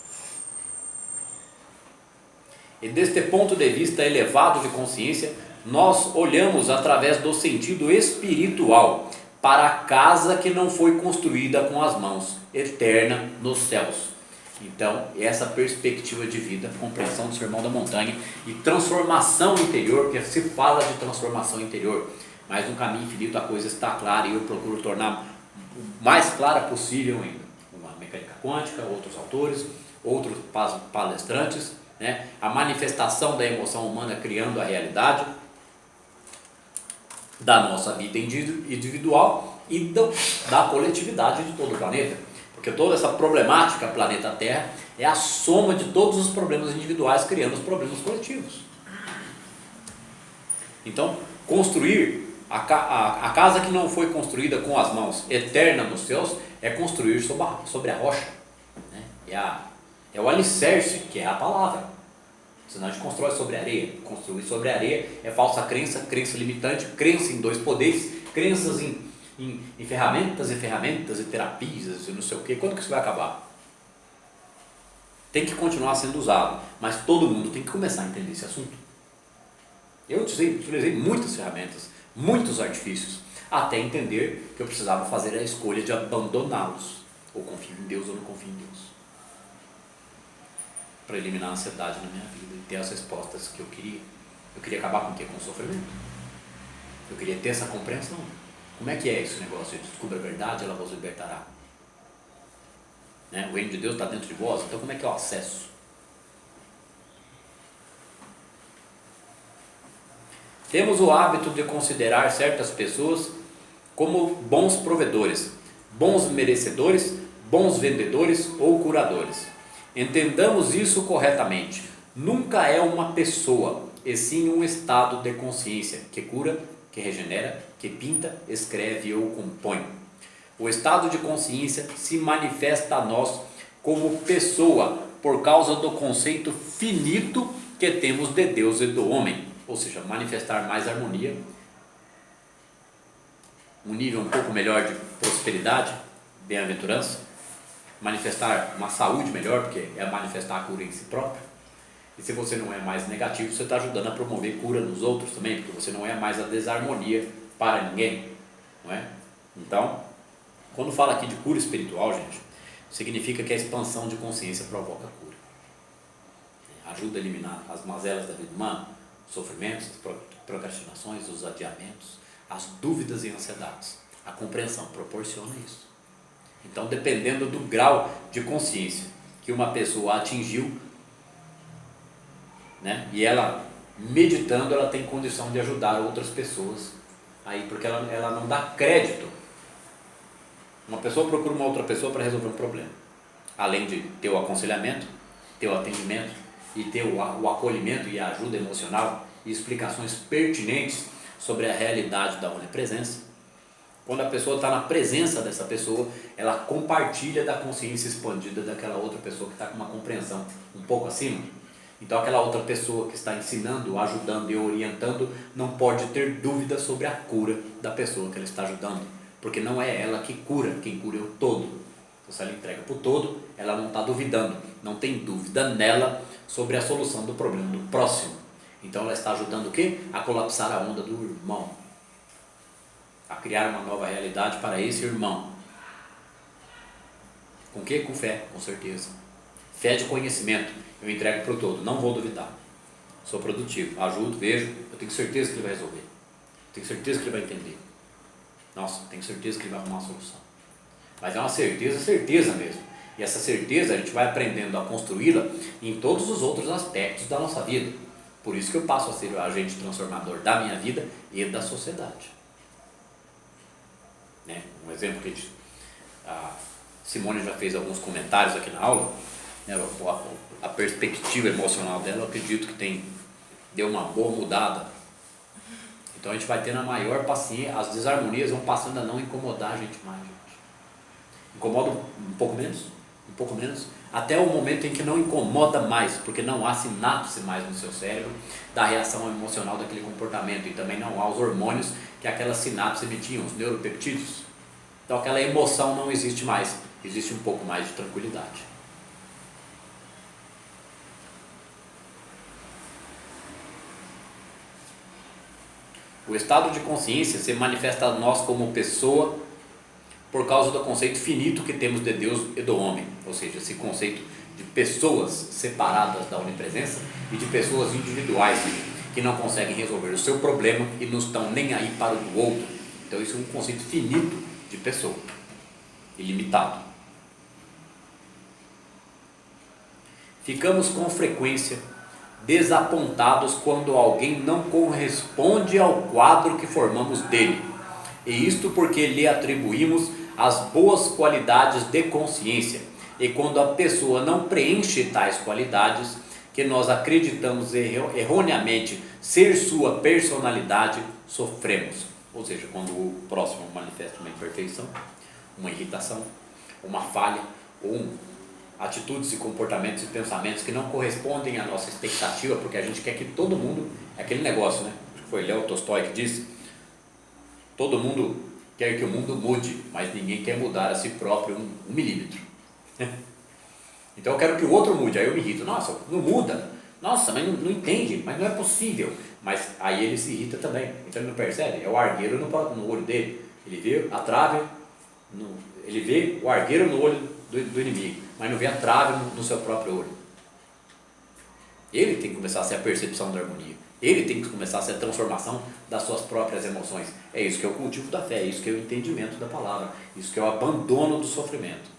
E deste ponto de vista elevado de consciência, nós olhamos através do sentido espiritual para a casa que não foi construída com as mãos, eterna nos céus. Então, essa perspectiva de vida, compreensão do Sermão da Montanha e transformação interior, porque se fala de transformação interior, mas no caminho infinito a coisa está clara e eu procuro tornar o mais clara possível ainda. Uma mecânica quântica, outros autores, outros palestrantes, né? A manifestação da emoção humana criando a realidade da nossa vida individual e da coletividade de todo o planeta, porque toda essa problemática planeta Terra é a soma de todos os problemas individuais criando os problemas coletivos. Então, construir A casa que não foi construída com as mãos, eterna nos céus, é construir sobre a rocha, né? É o alicerce, que é a palavra. Senão a gente constrói sobre areia. Construir sobre areia é falsa crença, crença limitante, crença em dois poderes, crenças em ferramentas e terapias e não sei o que. Quando que isso vai acabar? Tem que continuar sendo usado, mas todo mundo tem que começar a entender esse assunto. Eu utilizei muitas ferramentas, muitos artifícios, até entender que eu precisava fazer a escolha de abandoná-los. Ou confio em Deus ou não confio em Deus. Para eliminar a ansiedade na minha vida e ter as respostas que eu queria. Eu queria acabar com o quê? Com o sofrimento. Eu queria ter essa compreensão. Como é que é esse negócio? Descubra a verdade, ela vos libertará. Né? O reino de Deus está dentro de vós, então como é que é o acesso? Temos o hábito de considerar certas pessoas como bons provedores, bons merecedores, bons vendedores ou curadores. Entendamos isso corretamente. Nunca é uma pessoa, e sim um estado de consciência que cura, que regenera, que pinta, escreve ou compõe. O estado de consciência se manifesta a nós como pessoa por causa do conceito finito que temos de Deus e do homem, ou seja, manifestar mais harmonia, um nível um pouco melhor de prosperidade, bem-aventurança, manifestar uma saúde melhor, porque é manifestar a cura em si próprio. E se você não é mais negativo, você está ajudando a promover cura nos outros também, porque você não é mais a desarmonia para ninguém, não é? Então, quando fala aqui de cura espiritual, gente, significa que a expansão de consciência provoca cura. Ajuda a eliminar as mazelas da vida humana, os sofrimentos, as procrastinações, os adiamentos, as dúvidas e ansiedades. A compreensão proporciona isso. Então, dependendo do grau de consciência que uma pessoa atingiu, né, e ela meditando, ela tem condição de ajudar outras pessoas aí, porque ela não dá crédito. Uma pessoa procura uma outra pessoa para resolver um problema, além de ter o aconselhamento, ter o atendimento e ter o acolhimento e a ajuda emocional e explicações pertinentes sobre a realidade da onipresença. Quando a pessoa está na presença dessa pessoa, ela compartilha da consciência expandida daquela outra pessoa que está com uma compreensão um pouco acima. Então aquela outra pessoa que está ensinando, ajudando e orientando não pode ter dúvida sobre a cura da pessoa que ela está ajudando, porque não é ela que cura, quem cura é o todo. Então, se ela entrega para o todo, ela não está duvidando, não tem dúvida nela sobre a solução do problema do próximo. Então ela está ajudando o quê? A colapsar a onda do irmão, a criar uma nova realidade para esse irmão. Com quê? Com fé, com certeza. Fé de conhecimento. Eu entrego para o todo, não vou duvidar. Sou produtivo, ajudo, vejo, eu tenho certeza que ele vai resolver. Tenho certeza que ele vai entender. Nossa, tenho certeza que ele vai arrumar uma solução. Mas é uma certeza mesmo. E essa certeza a gente vai aprendendo a construí-la em todos os outros aspectos da nossa vida. Por isso que eu passo a ser o agente transformador da minha vida e da sociedade. Né? Um exemplo que a Simone já fez alguns comentários aqui na aula, né? A perspectiva emocional dela, eu acredito que deu uma boa mudada. Então a gente vai tendo a maior paciência, as desarmonias vão passando a não incomodar a gente mais. Incomoda um pouco menos, até o momento em que não incomoda mais, porque não há sinapse mais no seu cérebro da reação emocional daquele comportamento, e também não há os hormônios que aquelas sinapses emitiam, os neuropeptídeos. Então aquela emoção não existe mais, existe um pouco mais de tranquilidade. O estado de consciência se manifesta a nós como pessoa por causa do conceito finito que temos de Deus e do homem, ou seja, esse conceito de pessoas separadas da onipresença e de pessoas individuais que não conseguem resolver o seu problema e não estão nem aí para o do outro. Então isso é um conceito finito de pessoa, ilimitado. Ficamos com frequência desapontados quando alguém não corresponde ao quadro que formamos dele, e isto porque lhe atribuímos as boas qualidades de consciência, e quando a pessoa não preenche tais qualidades que nós acreditamos erroneamente ser sua personalidade, sofremos. Ou seja, quando o próximo manifesta uma imperfeição, uma irritação, uma falha, ou atitudes e comportamentos e pensamentos que não correspondem à nossa expectativa, porque a gente quer que todo mundo, é aquele negócio, né? Foi Léo Tolstói que disse, todo mundo quer que o mundo mude, mas ninguém quer mudar a si próprio um milímetro. Então eu quero que o outro mude, aí eu me irrito, nossa, não muda, nossa, mas não entende, mas não é possível. Mas aí ele se irrita também, então ele não percebe, é o argueiro no olho dele, ele vê a trave, ele vê o argueiro no olho do inimigo, mas não vê a trave no seu próprio olho. Ele tem que começar a ser a percepção da harmonia, ele tem que começar a ser a transformação das suas próprias emoções. É isso que é o cultivo da fé, é isso que é o entendimento da palavra, isso que é o abandono do sofrimento.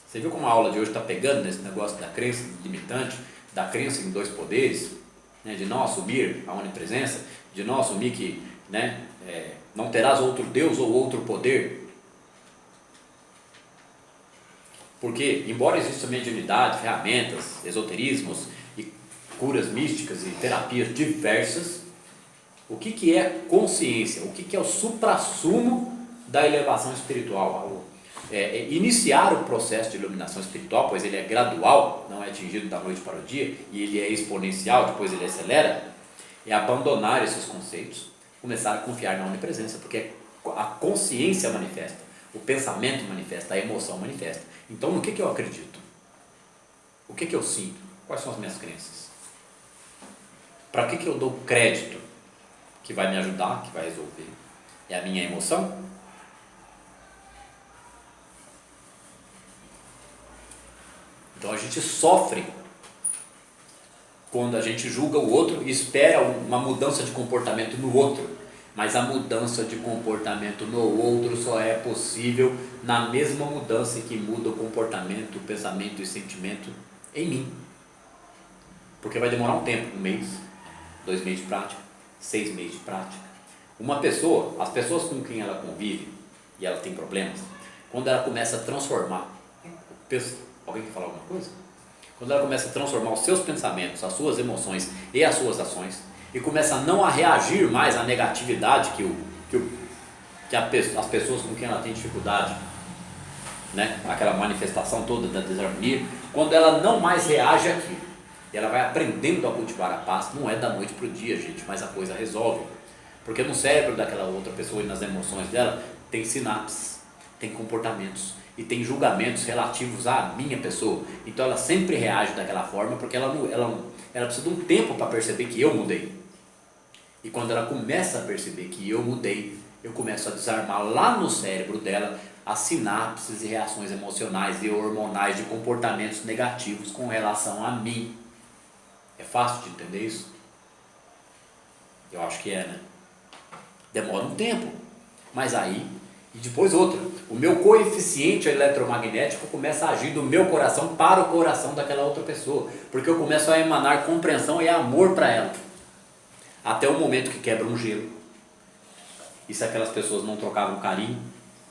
Você viu como a aula de hoje está pegando nesse negócio da crença limitante, da crença em dois poderes, né, de não assumir a onipresença, de não assumir que, né, não terás outro Deus ou outro poder. Porque, embora exista mediunidade, ferramentas, esoterismos e curas místicas e terapias diversas, o que é consciência? O que é o suprassumo da elevação espiritual? Iniciar o processo de iluminação espiritual, pois ele é gradual, não é atingido da noite para o dia, e ele é exponencial, depois ele acelera, é abandonar esses conceitos, começar a confiar na onipresença, porque a consciência manifesta, o pensamento manifesta, a emoção manifesta. Então, no que eu acredito? O que eu sinto? Quais são as minhas crenças? Para que eu dou crédito que vai me ajudar, que vai resolver? É a minha emoção? Então a gente sofre quando a gente julga o outro e espera uma mudança de comportamento no outro. Mas a mudança de comportamento no outro só é possível na mesma mudança que muda o comportamento, o pensamento e o sentimento em mim. Porque vai demorar um tempo, 1 mês, 2 meses de prática, 6 meses de prática. Uma pessoa, as pessoas com quem ela convive e ela tem problemas, quando ela começa a transformar, alguém quer falar alguma coisa? Quando ela começa a transformar os seus pensamentos, as suas emoções e as suas ações, e começa a não a reagir mais à negatividade as pessoas com quem ela tem dificuldade, né? Aquela manifestação toda da desarmonia, quando ela não mais reage àquilo, ela vai aprendendo a cultivar a paz. Não é da noite para o dia, gente, mas a coisa resolve, porque no cérebro daquela outra pessoa e nas emoções dela tem sinapses, tem comportamentos e tem julgamentos relativos à minha pessoa. Então ela sempre reage daquela forma, porque ela precisa de um tempo para perceber que eu mudei. E quando ela começa a perceber que eu mudei, eu começo a desarmar lá no cérebro dela as sinapses e reações emocionais e hormonais de comportamentos negativos com relação a mim. É fácil de entender isso? Eu acho que é, né? Demora um tempo, mas aí, e depois outra, o meu coeficiente eletromagnético começa a agir do meu coração para o coração daquela outra pessoa, porque eu começo a emanar compreensão e amor para ela, até o momento que quebra um gelo. E se aquelas pessoas não trocavam carinho,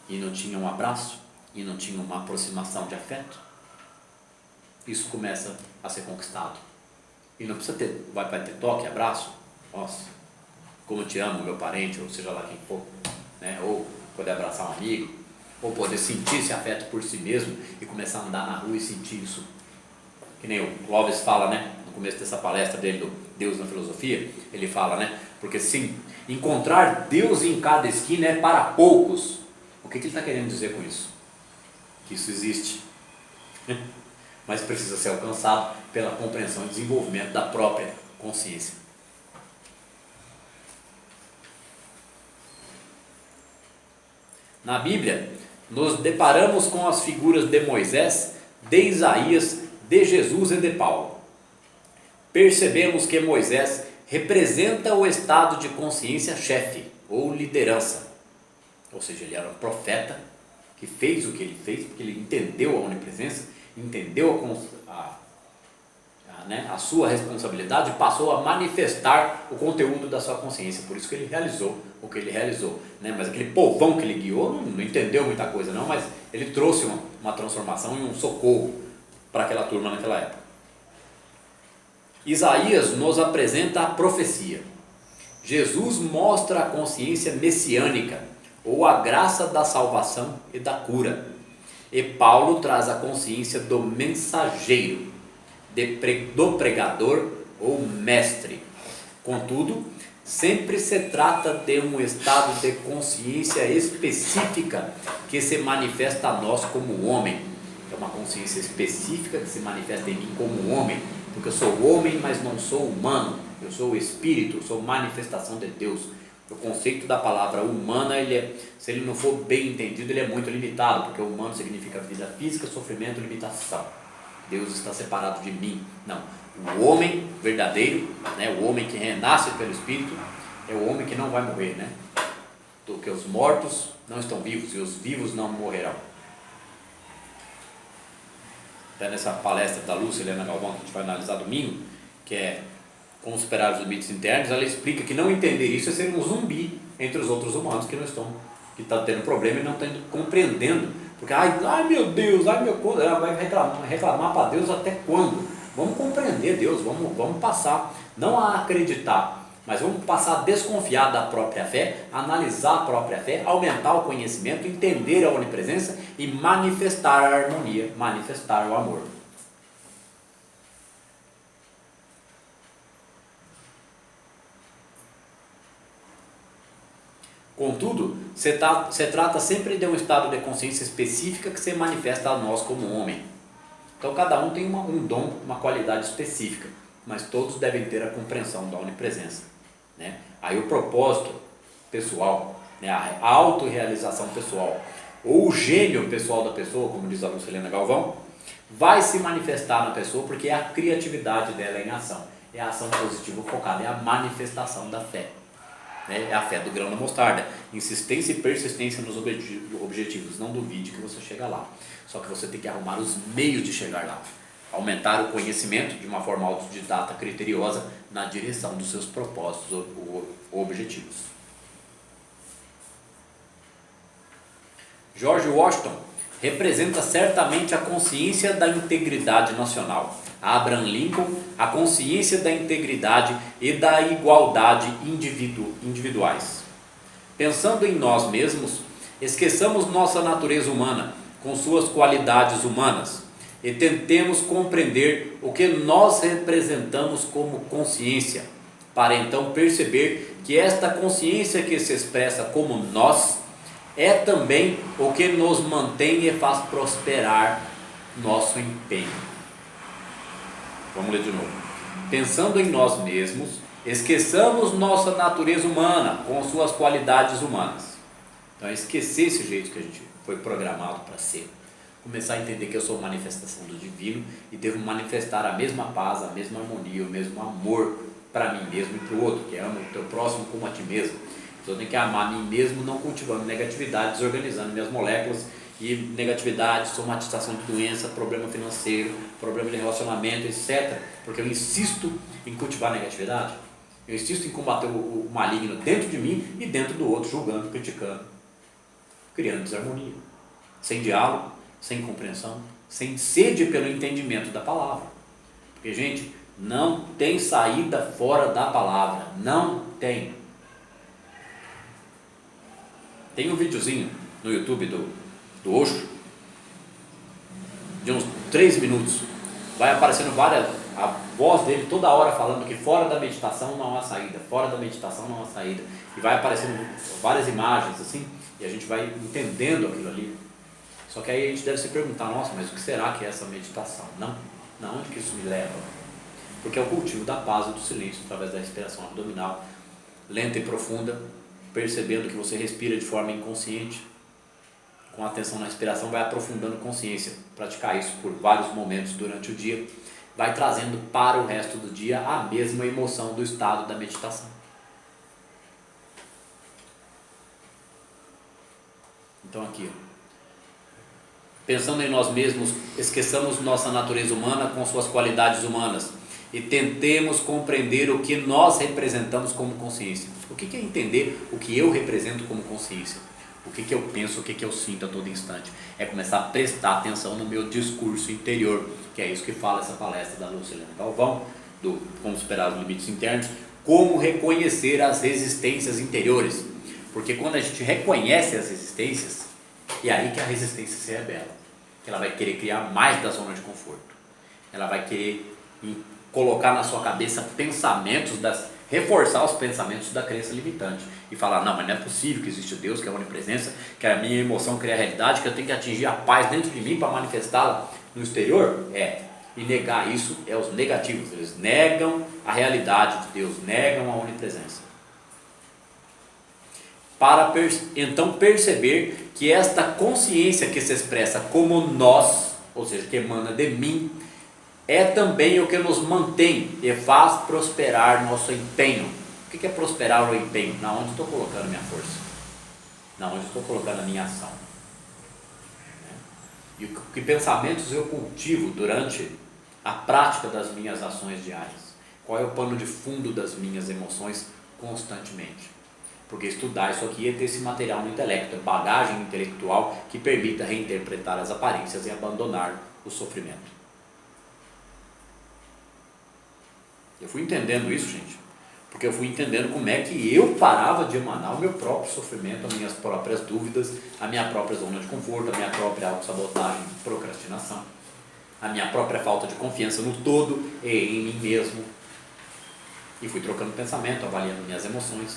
e não tinham um abraço, e não tinham uma aproximação de afeto, isso começa a ser conquistado. E não precisa ter, vai ter toque, abraço, nossa, como eu te amo, meu parente, ou seja lá quem for, né? Ou poder abraçar um amigo, ou poder sentir esse afeto por si mesmo e começar a andar na rua e sentir isso. Que nem o Clóvis fala, né? No começo dessa palestra dele do Deus na Filosofia, ele fala, né? Porque sim, encontrar Deus em cada esquina é para poucos. O que ele está querendo dizer com isso? Que isso existe, mas precisa ser alcançado pela compreensão e desenvolvimento da própria consciência. Na Bíblia, nos deparamos com as figuras de Moisés, de Isaías, de Jesus e de Paulo. Percebemos que Moisés representa o estado de consciência chefe ou liderança, ou seja, ele era um profeta que fez o que ele fez porque ele entendeu a onipresença, entendeu a sua responsabilidade e passou a manifestar o conteúdo da sua consciência. Por isso que ele realizou o que ele realizou, né? Mas aquele povão que ele guiou não entendeu muita coisa não, mas ele trouxe uma transformação e um socorro para aquela turma naquela época. Isaías nos apresenta a profecia. Jesus mostra a consciência messiânica, ou a graça da salvação e da cura. E Paulo traz a consciência do mensageiro, do pregador ou mestre. Contudo, sempre se trata de um estado de consciência específica que se manifesta a nós como homem. É uma consciência específica que se manifesta em mim como homem, porque eu sou homem, mas não sou humano. Eu sou o espírito, eu sou manifestação de Deus. O conceito da palavra humana, se ele não for bem entendido, ele é muito limitado, porque humano significa vida física, sofrimento, limitação. Deus está separado de mim. Não. O homem verdadeiro, né, o homem que renasce pelo Espírito, é o homem que não vai morrer, né? Porque os mortos não estão vivos e os vivos não morrerão. Até nessa palestra da Lúcia Helena Galvão, que a gente vai analisar domingo, que é Como Superar os Limites Internos, ela explica que não entender isso é ser um zumbi entre os outros humanos que estão tendo problema e não estão compreendendo. Porque, ai meu Deus, ai meu Deus, ela vai reclamar para Deus até quando? Vamos compreender Deus, vamos passar, não a acreditar, mas vamos passar a desconfiar da própria fé, analisar a própria fé, aumentar o conhecimento, entender a onipresença e manifestar a harmonia, manifestar o amor. Contudo, se trata sempre de um estado de consciência específica que se manifesta a nós como homem. Então cada um tem um dom, uma qualidade específica, mas todos devem ter a compreensão da onipresença, né? Aí o propósito pessoal, né? A autorrealização pessoal, ou o gênio pessoal da pessoa, como diz a Lúcia Helena Galvão, vai se manifestar na pessoa porque é a criatividade dela em ação, é a ação positiva focada, é a manifestação da fé. É a fé do grão da mostarda, insistência e persistência nos objetivos, não duvide que você chega lá, só que você tem que arrumar os meios de chegar lá, aumentar o conhecimento de uma forma autodidata, criteriosa, na direção dos seus propósitos ou objetivos. George Washington representa certamente a consciência da integridade nacional. Abraham Lincoln, a consciência da integridade e da igualdade individuais. Pensando em nós mesmos, esqueçamos nossa natureza humana, com suas qualidades humanas, e tentemos compreender o que nós representamos como consciência, para então perceber que esta consciência que se expressa como nós, é também o que nos mantém e faz prosperar nosso empenho. Vamos ler de novo. Pensando em nós mesmos, esqueçamos nossa natureza humana com suas qualidades humanas. Então é esquecer esse jeito que a gente foi programado para ser. Começar a entender que eu sou manifestação do divino e devo manifestar a mesma paz, a mesma harmonia, o mesmo amor para mim mesmo e para o outro, que ama o teu próximo como a ti mesmo. Então eu tenho que amar a mim mesmo, não cultivando negatividade, desorganizando minhas moléculas, e negatividade, somatização de doença, problema financeiro, problema de relacionamento, etc. Porque eu insisto em cultivar negatividade, eu insisto em combater o maligno dentro de mim e dentro do outro, julgando, criticando, criando desarmonia, sem diálogo, sem compreensão, sem sede pelo entendimento da palavra. Porque, gente, não tem saída fora da palavra, não tem. Tem um videozinho no YouTube do Osho, de uns 3 minutos, vai aparecendo a voz dele toda hora falando que fora da meditação não há saída, fora da meditação não há saída, e vai aparecendo várias imagens assim, e a gente vai entendendo aquilo ali. Só que aí a gente deve se perguntar, nossa, mas o que será que é essa meditação? Não, onde que isso me leva? Porque é o cultivo da paz e do silêncio, através da respiração abdominal, lenta e profunda, percebendo que você respira de forma inconsciente, com atenção na respiração, vai aprofundando consciência. Praticar isso por vários momentos durante o dia vai trazendo para o resto do dia a mesma emoção do estado da meditação. Então aqui, pensando em nós mesmos, esqueçamos nossa natureza humana com suas qualidades humanas e tentemos compreender o que nós representamos como consciência. O que é entender o que eu represento como consciência? O que eu penso, o que eu sinto a todo instante? É começar a prestar atenção no meu discurso interior, que é isso que fala essa palestra da Lúcia Helena Galvão, do Como Superar os Limites Internos, como reconhecer as resistências interiores. Porque quando a gente reconhece as resistências, é aí que a resistência se rebela. Que ela vai querer criar mais da zona de conforto. Ela vai querer colocar na sua cabeça pensamentos, reforçar os pensamentos da crença limitante. E falar, não, mas não é possível que existe Deus, que é a onipresença, que a minha emoção cria a realidade, que eu tenho que atingir a paz dentro de mim para manifestá-la no exterior. E negar isso é os negativos. Eles negam a realidade de Deus, negam a onipresença. Para então perceber que esta consciência que se expressa como nós, ou seja, que emana de mim, é também o que nos mantém e faz prosperar nosso empenho. O que é prosperar o empenho? Na onde estou colocando minha força? Na onde estou colocando a minha ação? E que pensamentos eu cultivo durante a prática das minhas ações diárias? Qual é o pano de fundo das minhas emoções constantemente? Porque estudar isso aqui é ter esse material no intelecto, é bagagem intelectual que permita reinterpretar as aparências e abandonar o sofrimento. Eu fui entendendo isso, gente, porque eu fui entendendo como é que eu parava de emanar o meu próprio sofrimento, as minhas próprias dúvidas, a minha própria zona de conforto, a minha própria autossabotagem, procrastinação, a minha própria falta de confiança no todo e em mim mesmo. E fui trocando pensamento, avaliando minhas emoções,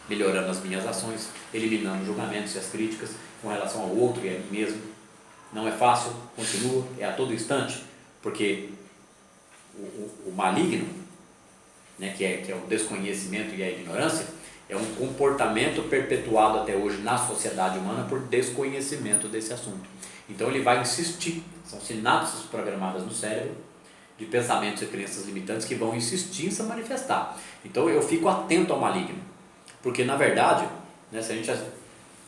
melhorando as minhas ações, eliminando os julgamentos e as críticas com relação ao outro e a mim mesmo. Não é fácil, continua, é a todo instante, porque o maligno, né, que é o desconhecimento e a ignorância, é um comportamento perpetuado até hoje na sociedade humana por desconhecimento desse assunto. Então ele vai insistir, são sinapses programadas no cérebro de pensamentos e crenças limitantes que vão insistir em se manifestar. Então eu fico atento ao maligno, porque na verdade, né, se a gente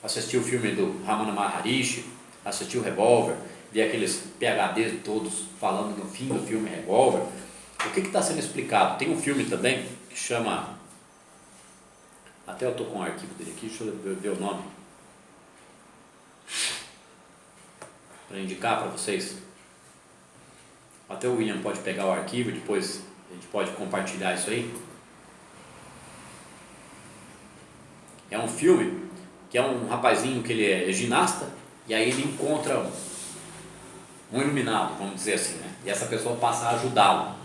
assistiu o filme do Ramana Maharishi, assistiu o Revolver, vi aqueles PhDs todos falando no fim do filme Revolver, o que está sendo explicado? Tem um filme também que chama, até eu estou com o arquivo dele aqui, deixa eu ver o nome, para indicar para vocês. Até o William pode pegar o arquivo, depois a gente pode compartilhar isso aí. É um filme que é um rapazinho que ele é ginasta, e aí ele encontra um iluminado, vamos dizer assim, né? E essa pessoa passa a ajudá-lo,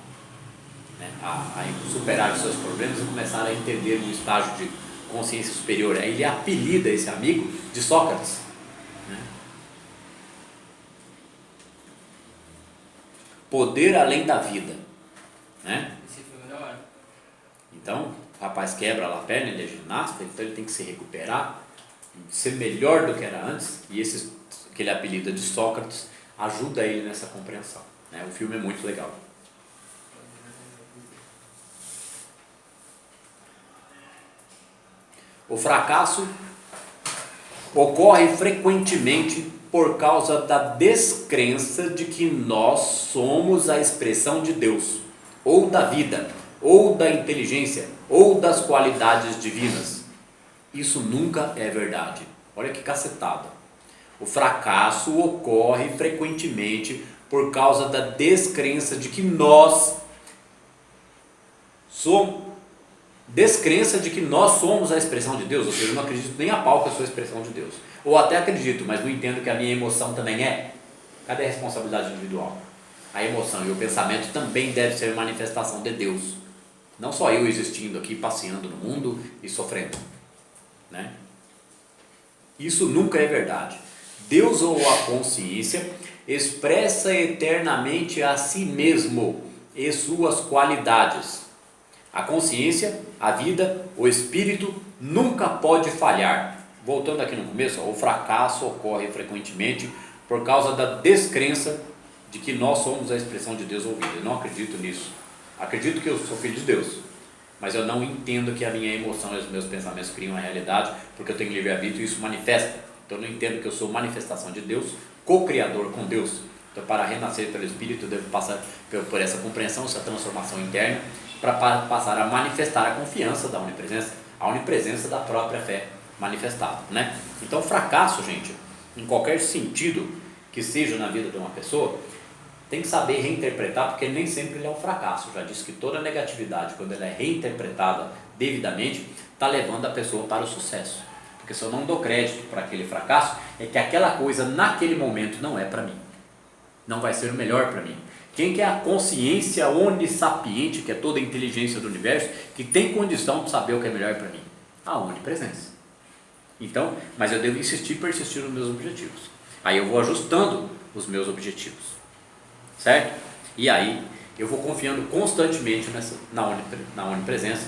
né, a superar os seus problemas e começar a entender um estágio de consciência superior. Aí ele apelida esse amigo de Sócrates, né? Poder além da vida, né? Esse filme é da hora. Então, o rapaz quebra lá a perna, ele é ginasta, então ele tem que se recuperar, ser melhor do que era antes, e esse que ele apelida de Sócrates ajuda ele nessa compreensão, né? O filme é muito legal. O fracasso ocorre frequentemente por causa da descrença de que nós somos a expressão de Deus, ou da vida, ou da inteligência, ou das qualidades divinas. Isso nunca é verdade. Olha que cacetada. O fracasso ocorre frequentemente por causa da descrença de que nós somos a expressão de Deus, ou seja, eu não acredito nem a pau que eu sou a expressão de Deus. Ou até acredito, mas não entendo que a minha emoção também é. Cadê a responsabilidade individual? A emoção e o pensamento também devem ser manifestação de Deus. Não só eu existindo aqui, passeando no mundo e sofrendo, né? Isso nunca é verdade. Deus ou a consciência expressa eternamente a si mesmo e suas qualidades. A consciência, a vida, o espírito nunca pode falhar. Voltando aqui no começo, o fracasso ocorre frequentemente por causa da descrença de que nós somos a expressão de Deus ouvida. Eu não acredito nisso. Acredito que eu sou filho de Deus, mas eu não entendo que a minha emoção e os meus pensamentos criam a realidade, porque eu tenho livre-arbítrio e isso manifesta. Então eu não entendo que eu sou manifestação de Deus, co-criador com Deus. Então, para renascer pelo Espírito, eu devo passar por essa compreensão, essa transformação interna, para passar a manifestar a confiança da onipresença, a onipresença da própria fé manifestada, né? Então, fracasso, gente, em qualquer sentido que seja na vida de uma pessoa, Tem que saber reinterpretar, porque nem sempre ele é um fracasso. Eu já disse que toda negatividade, quando ela é reinterpretada devidamente, está levando a pessoa para o sucesso. Porque se eu não dou crédito para aquele fracasso, é que aquela coisa naquele momento não é para mim. Não vai ser o melhor para mim. Quem que é a consciência onissapiente, que é toda a inteligência do universo, que tem condição de saber o que é melhor para mim? A onipresença. Então, mas eu devo insistir e persistir nos meus objetivos. Aí eu vou ajustando os meus objetivos, certo? E aí eu vou confiando constantemente na onipresença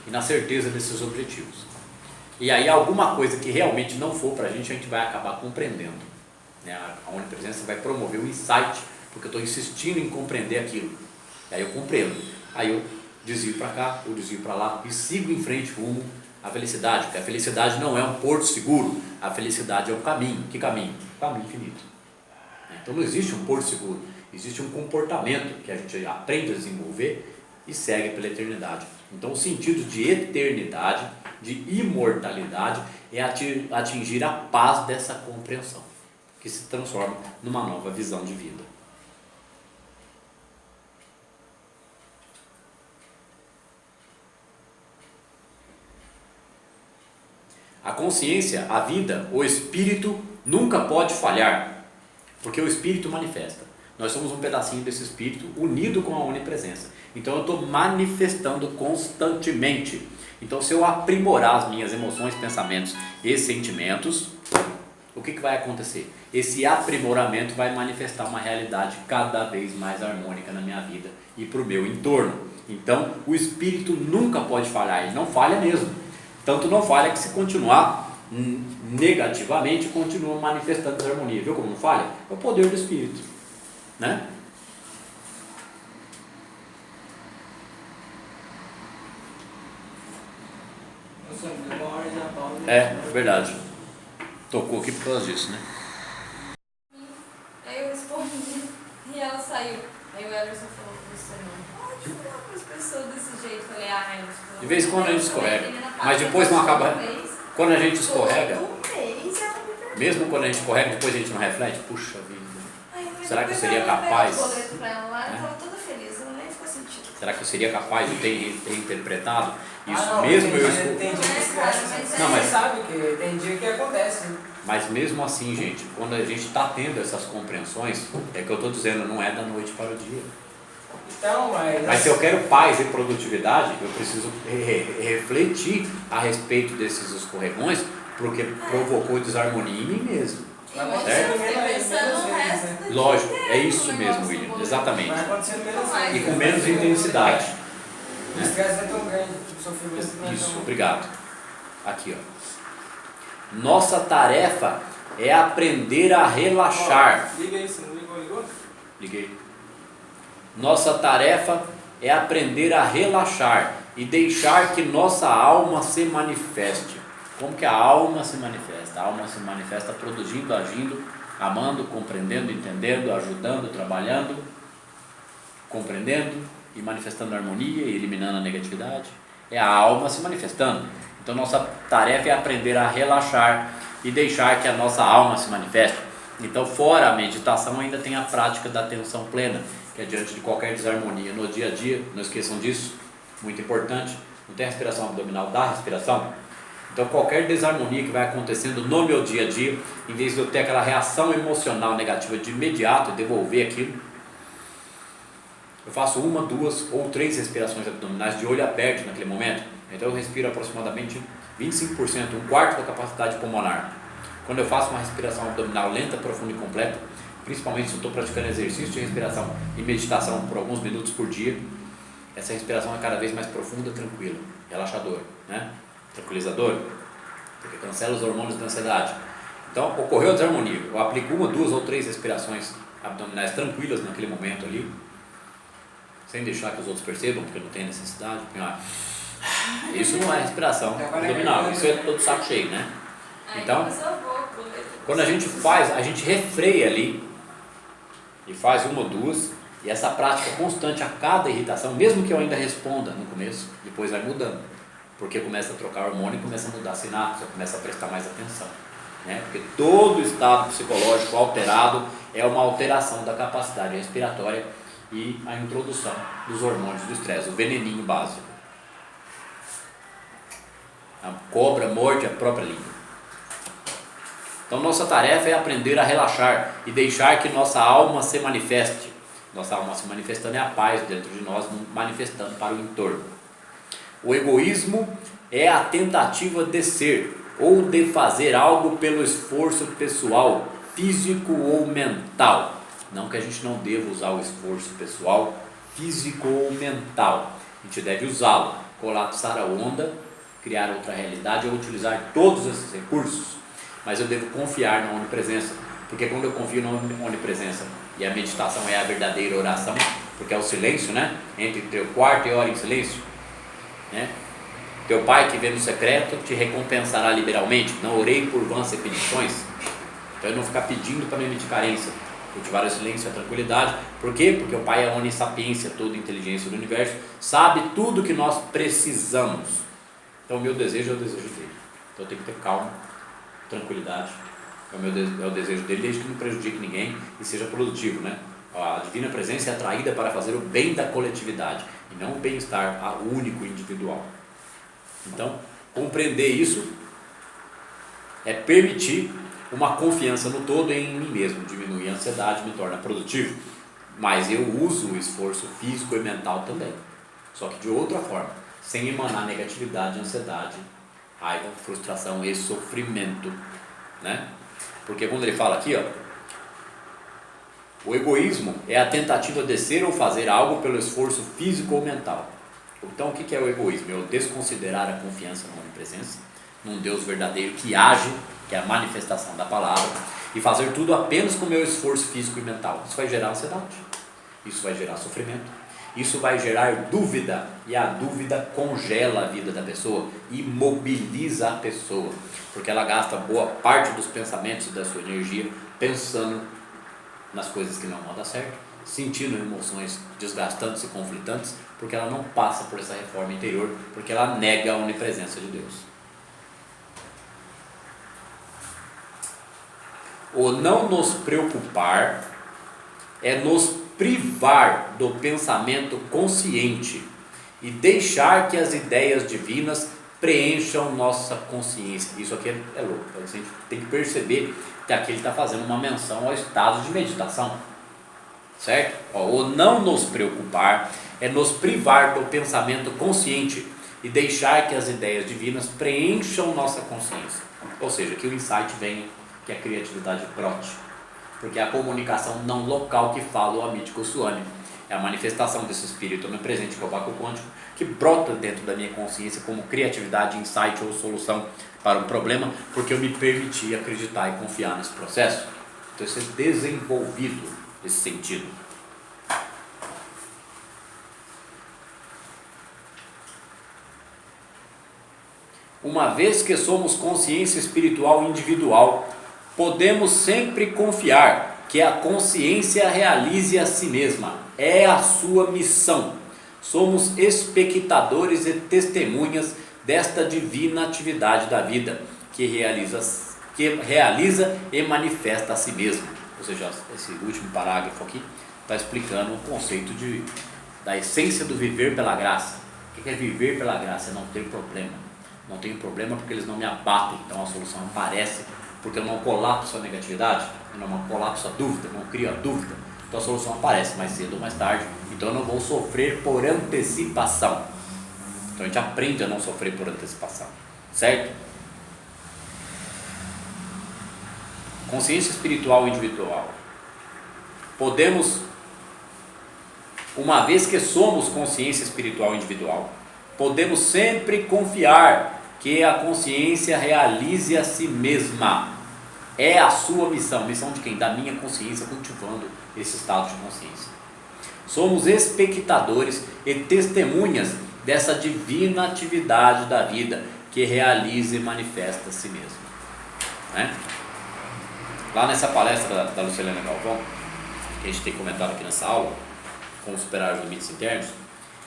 e na certeza desses objetivos. E aí alguma coisa que realmente não for para a gente vai acabar compreendendo, né? A onipresença vai promover o insight, porque eu estou insistindo em compreender aquilo. E aí eu compreendo, aí eu desvio para cá, eu desvio para lá e sigo em frente rumo à felicidade, porque a felicidade não é um porto seguro, a felicidade é um caminho. Que caminho? O caminho infinito. Então não existe um porto seguro, existe um comportamento que a gente aprende a desenvolver e segue pela eternidade. Então o sentido de eternidade, de imortalidade, é atingir a paz dessa compreensão, que se transforma numa nova visão de vida. A consciência, a vida, o espírito nunca pode falhar, porque o espírito manifesta. Nós somos um pedacinho desse espírito unido com a onipresença. Então eu estou manifestando constantemente. Então se eu aprimorar as minhas emoções, pensamentos e sentimentos, o que vai acontecer? Esse aprimoramento vai manifestar uma realidade cada vez mais harmônica na minha vida e para o meu entorno. Então o espírito nunca pode falhar, ele não falha mesmo. Tanto não falha que se continuar negativamente, continua manifestando desarmonia. Viu como não falha? É o poder do espírito, né? É, verdade. Tocou aqui por causa disso, né? Aí eu respondi e ela saiu. Aí o Everson falou que você não pode falar para as pessoas desse jeito. Eu falei, de vez em quando a gente escorrega, mas depois não acaba. Quando a gente escorrega, mesmo quando a gente escorrega, depois a gente não reflete. Puxa vida, será que eu seria capaz? Será que eu seria capaz de ter interpretado isso mesmo? Tem dia que esquece. Não, mas sabe que tem dia que acontece. Mas mesmo assim, gente, quando a gente está tendo essas compreensões, é que eu estou dizendo, não é da noite para o dia. Então, mas se eu quero paz e produtividade, eu preciso refletir a respeito desses escorregões, porque provocou desarmonia em mim mesmo. Certo? Lógico, é isso mesmo, William, exatamente. E com menos intensidade. O estresse é tão grande, o sofrimento. Isso, obrigado. Aqui, ó. Nossa tarefa é aprender a relaxar. Liga aí, você não ligou? Liguei. Nossa tarefa é aprender a relaxar e deixar que nossa alma se manifeste. Como que a alma se manifesta? A alma se manifesta produzindo, agindo, amando, compreendendo, entendendo, ajudando, trabalhando, compreendendo e manifestando harmonia e eliminando a negatividade. É a alma se manifestando. Então nossa tarefa é aprender a relaxar e deixar que a nossa alma se manifeste. Então fora a meditação ainda tem a prática da atenção plena, que é diante de qualquer desarmonia no dia a dia, não esqueçam disso, muito importante. Não tem a respiração abdominal da respiração? Então qualquer desarmonia que vai acontecendo no meu dia a dia, em vez de eu ter aquela reação emocional negativa de imediato, devolver aquilo, eu faço 1, 2 ou 3 respirações abdominais de olho aberto naquele momento. Então eu respiro aproximadamente 25%, um quarto da capacidade pulmonar. Quando eu faço uma respiração abdominal lenta, profunda e completa, principalmente se eu estou praticando exercício de respiração e meditação por alguns minutos por dia, essa respiração é cada vez mais profunda, tranquila, relaxadora, né? Tranquilizadora, porque cancela os hormônios da ansiedade. Então ocorreu a desarmonia, eu aplico 1, 2 ou 3 respirações abdominais tranquilas naquele momento ali, sem deixar que os outros percebam, porque não tem necessidade. Isso não é respiração abdominal, isso é todo saco cheio, né? Então, quando a gente faz, a gente refreia ali e faz 1 ou 2, e essa prática constante a cada irritação, mesmo que eu ainda responda no começo, depois vai mudando, porque começa a trocar hormônio e começa a mudar a sinapse, começa a prestar mais atenção, né? Porque todo estado psicológico alterado é uma alteração da capacidade respiratória e a introdução dos hormônios do estresse, o veneninho básico. A cobra morde a própria língua. Então nossa tarefa é aprender a relaxar e deixar que nossa alma se manifeste. Nossa alma se manifestando é a paz dentro de nós, manifestando para o entorno. O egoísmo é a tentativa de ser ou de fazer algo pelo esforço pessoal, físico ou mental. Não que a gente não deva usar o esforço pessoal, físico ou mental. A gente deve usá-lo, colapsar a onda, criar outra realidade ou utilizar todos esses recursos. Mas eu devo confiar na onipresença, porque quando eu confio na onipresença, e a meditação é a verdadeira oração, porque é o silêncio, né? Entre teu quarto e ora em silêncio, né? Teu pai que vê no secreto te recompensará liberalmente. Não orei por vãs repetições. Então eu não ficar pedindo para me emitir carência. Cultivar o silêncio e a tranquilidade. Por quê? Porque o pai é a onissapiência, toda a inteligência do universo, sabe tudo que nós precisamos. Então o meu desejo é o desejo dele. Então eu tenho que ter calma, tranquilidade. É o desejo dele, desde que não prejudique ninguém e seja produtivo, né? A divina presença é atraída para fazer o bem da coletividade e não o bem-estar único e individual. Então, compreender isso é permitir uma confiança no todo em mim mesmo, diminui a ansiedade, me torna produtivo. Mas eu uso o esforço físico e mental também, só que de outra forma, sem emanar negatividade, ansiedade, raiva, frustração e sofrimento, né? Porque quando ele fala aqui, ó, o egoísmo é a tentativa de ser ou fazer algo pelo esforço físico ou mental. Então o que é o egoísmo? É o desconsiderar a confiança na onipresença, num Deus verdadeiro que age, que é a manifestação da palavra, e fazer tudo apenas com o meu esforço físico e mental. Isso vai gerar ansiedade, isso vai gerar sofrimento, isso vai gerar dúvida, e a dúvida congela a vida da pessoa, imobiliza a pessoa, porque ela gasta boa parte dos pensamentos e da sua energia pensando nas coisas que não vão dar certo, sentindo emoções desgastantes e conflitantes, porque ela não passa por essa reforma interior, porque ela nega a onipresença de Deus. O não nos preocupar é nos privar do pensamento consciente e deixar que as ideias divinas preencham nossa consciência. Isso aqui é louco, a gente tem que perceber que aqui ele está fazendo uma menção ao estado de meditação, certo? O não nos preocupar é nos privar do pensamento consciente e deixar que as ideias divinas preencham nossa consciência, ou seja, que o insight venha, que a criatividade brote, porque é a comunicação não local que fala o Amítico Suami, é a manifestação desse espírito onipresente, que é o vácuo quântico, que brota dentro da minha consciência como criatividade, insight ou solução para um problema, porque eu me permiti acreditar e confiar nesse processo. Então isso é desenvolvido nesse sentido. Uma vez que somos consciência espiritual individual, podemos sempre confiar que a consciência realize a si mesma. É a sua missão. Somos espectadores e testemunhas desta divina atividade da vida, que realiza e manifesta a si mesma. Ou seja, esse último parágrafo aqui está explicando o conceito da essência do viver pela graça. O que é viver pela graça? É não ter problema. Não tenho problema porque eles não me abatem, então a solução aparece, porque eu não colapso a negatividade, eu não colapso a dúvida, não crio a dúvida, então a solução aparece mais cedo ou mais tarde, então eu não vou sofrer por antecipação. Então a gente aprende a não sofrer por antecipação, certo? Consciência espiritual individual. Podemos, uma vez que somos consciência espiritual individual, podemos sempre confiar que a consciência realize a si mesma. É a sua missão. Missão de quem? Da minha consciência, cultivando esse estado de consciência. Somos espectadores e testemunhas dessa divina atividade da vida que realiza e manifesta a si mesma, né? Lá nessa palestra da Lucilena Galvão, que a gente tem comentado aqui nessa aula, Como Superar os Limites Internos,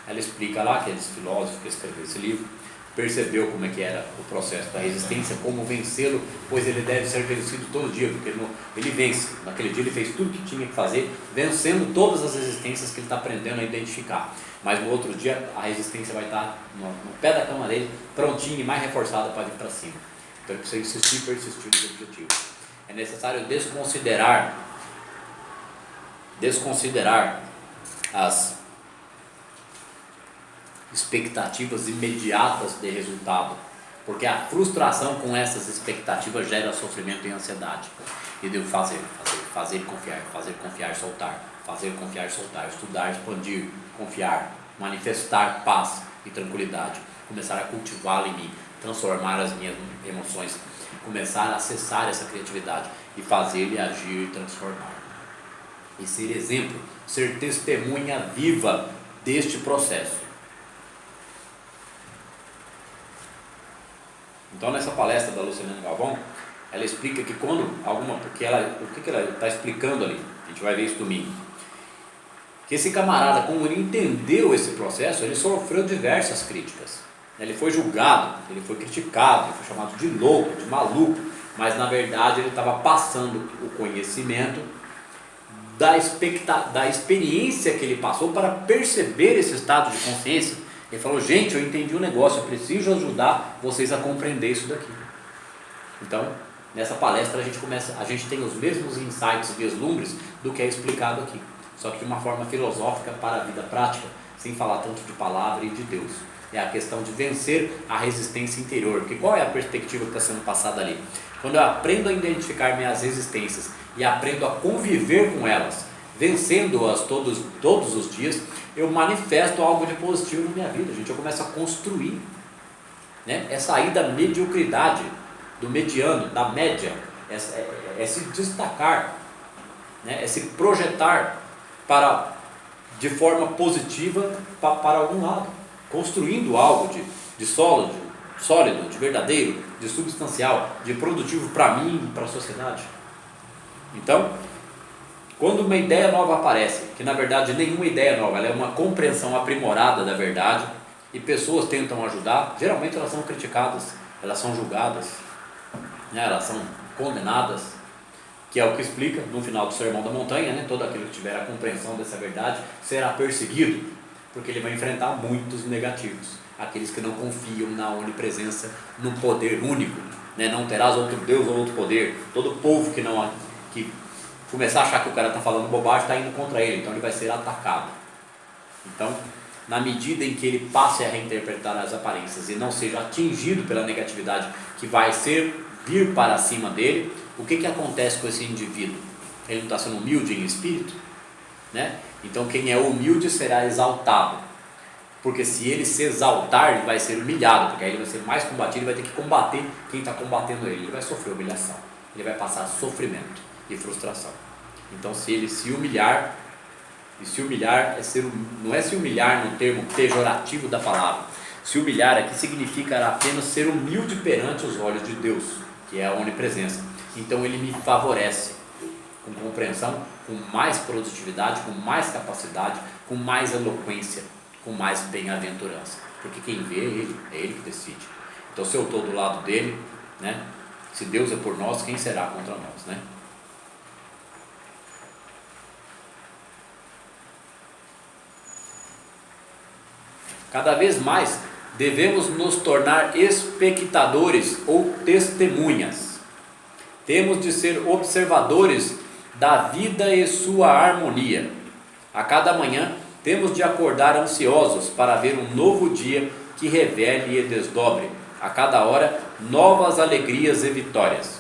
ela explica lá, que é esse filósofo que escreveu esse livro, percebeu como é que era o processo da resistência, como vencê-lo, pois ele deve ser vencido todo dia, porque ele vence. Naquele dia ele fez tudo o que tinha que fazer, vencendo todas as resistências que ele está aprendendo a identificar. Mas no outro dia a resistência vai estar no pé da cama dele, prontinha e mais reforçada para vir para cima. Então ele precisa insistir e persistir nos objetivos. É necessário desconsiderar as expectativas imediatas de resultado, porque a frustração com essas expectativas gera sofrimento e ansiedade. E devo fazer, confiar, soltar, estudar, expandir, confiar, manifestar paz e tranquilidade, começar a cultivá-la em mim, transformar as minhas emoções, começar a acessar essa criatividade e fazer-lhe agir e transformar. E ser exemplo, ser testemunha viva deste processo. Então, nessa palestra da Luciana Galvão, ela explica que quando o que ela está explicando ali, a gente vai ver isso domingo, que esse camarada, como ele entendeu esse processo, ele sofreu diversas críticas. Ele foi julgado, ele foi criticado, ele foi chamado de louco, de maluco, mas na verdade ele estava passando o conhecimento da experiência que ele passou para perceber esse estado de consciência. Ele falou: gente, eu entendi o negócio, eu preciso ajudar vocês a compreender isso daqui. Então, nessa palestra a gente tem os mesmos insights, vislumbres do que é explicado aqui, só que de uma forma filosófica para a vida prática, sem falar tanto de palavra e de Deus. É a questão de vencer a resistência interior, porque qual é a perspectiva que está sendo passada ali? Quando eu aprendo a identificar minhas resistências e aprendo a conviver com elas, vencendo-as todos os dias, eu manifesto algo de positivo na minha vida, gente. Eu começo a construir, né? É sair da mediocridade, do mediano, da média, é se destacar, né? É se projetar de forma positiva para algum lado, construindo algo de sólido, de verdadeiro, de substancial, de produtivo para mim e para a sociedade. Então, quando uma ideia nova aparece, que na verdade nenhuma ideia nova, ela é uma compreensão aprimorada da verdade, e pessoas tentam ajudar, geralmente elas são criticadas, elas são julgadas, né? Elas são condenadas, que é o que explica no final do Sermão da Montanha, né? Todo aquele que tiver a compreensão dessa verdade será perseguido, porque ele vai enfrentar muitos negativos, aqueles que não confiam na onipresença, no poder único, né? Não terás outro Deus ou outro poder. Todo povo que começar a achar que o cara está falando bobagem, está indo contra ele, então ele vai ser atacado. Então, na medida em que ele passe a reinterpretar as aparências e não seja atingido pela negatividade que vai vir para cima dele, o que acontece com esse indivíduo? Ele não está sendo humilde em espírito, né? Então quem é humilde será exaltado, porque se ele se exaltar, ele vai ser humilhado, porque aí ele vai ser mais combatido, ele vai ter que combater quem está combatendo ele vai sofrer humilhação, ele vai passar sofrimento e frustração. Então se ele se humilhar, e se humilhar não é se humilhar no termo pejorativo da palavra, se humilhar aqui significa apenas ser humilde perante os olhos de Deus, que é a onipresença. Então ele me favorece com compreensão, com mais produtividade, com mais capacidade, com mais eloquência, com mais bem-aventurança, porque quem vê é ele que decide. Então se eu estou do lado dele, né? Se Deus é por nós, quem será contra nós, né? Cada vez mais devemos nos tornar espectadores ou testemunhas. Temos de ser observadores da vida e sua harmonia. A cada manhã temos de acordar ansiosos para ver um novo dia que revele e desdobre, a cada hora, novas alegrias e vitórias.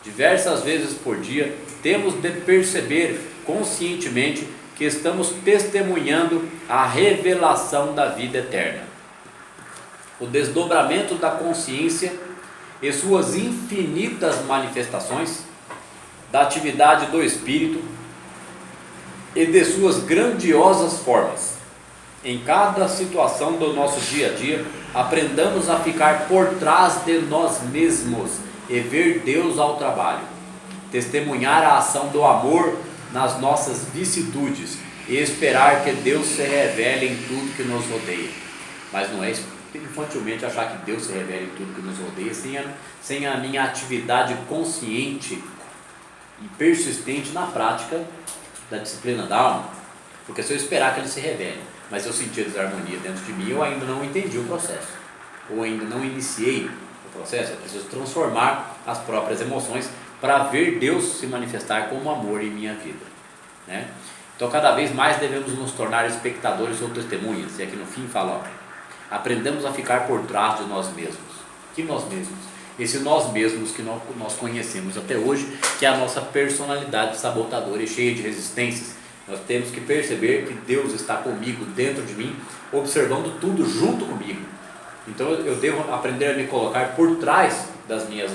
Diversas vezes por dia temos de perceber conscientemente que estamos testemunhando a revelação da vida eterna. O desdobramento da consciência e suas infinitas manifestações, da atividade do Espírito e de suas grandiosas formas. Em cada situação do nosso dia a dia, aprendamos a ficar por trás de nós mesmos e ver Deus ao trabalho, testemunhar a ação do amor nas nossas vicissitudes e esperar que Deus se revele em tudo que nos rodeia. Mas não é infantilmente achar que Deus se revela em tudo que nos rodeia, sem a minha atividade consciente e persistente na prática da disciplina da alma. Porque se eu esperar que Ele se revele, mas eu sentir desarmonia dentro de mim, eu ainda não entendi o processo, ou ainda não iniciei o processo. Eu preciso transformar as próprias emoções para ver Deus se manifestar como amor em minha vida, né? Então cada vez mais devemos nos tornar espectadores ou testemunhas. E aqui no fim fala, aprendemos a ficar por trás de nós mesmos. Que nós mesmos? Esse nós mesmos que nós conhecemos até hoje, que é a nossa personalidade sabotadora e cheia de resistências. Nós temos que perceber que Deus está comigo, dentro de mim, observando tudo junto comigo. Então eu devo aprender a me colocar por trás das minhas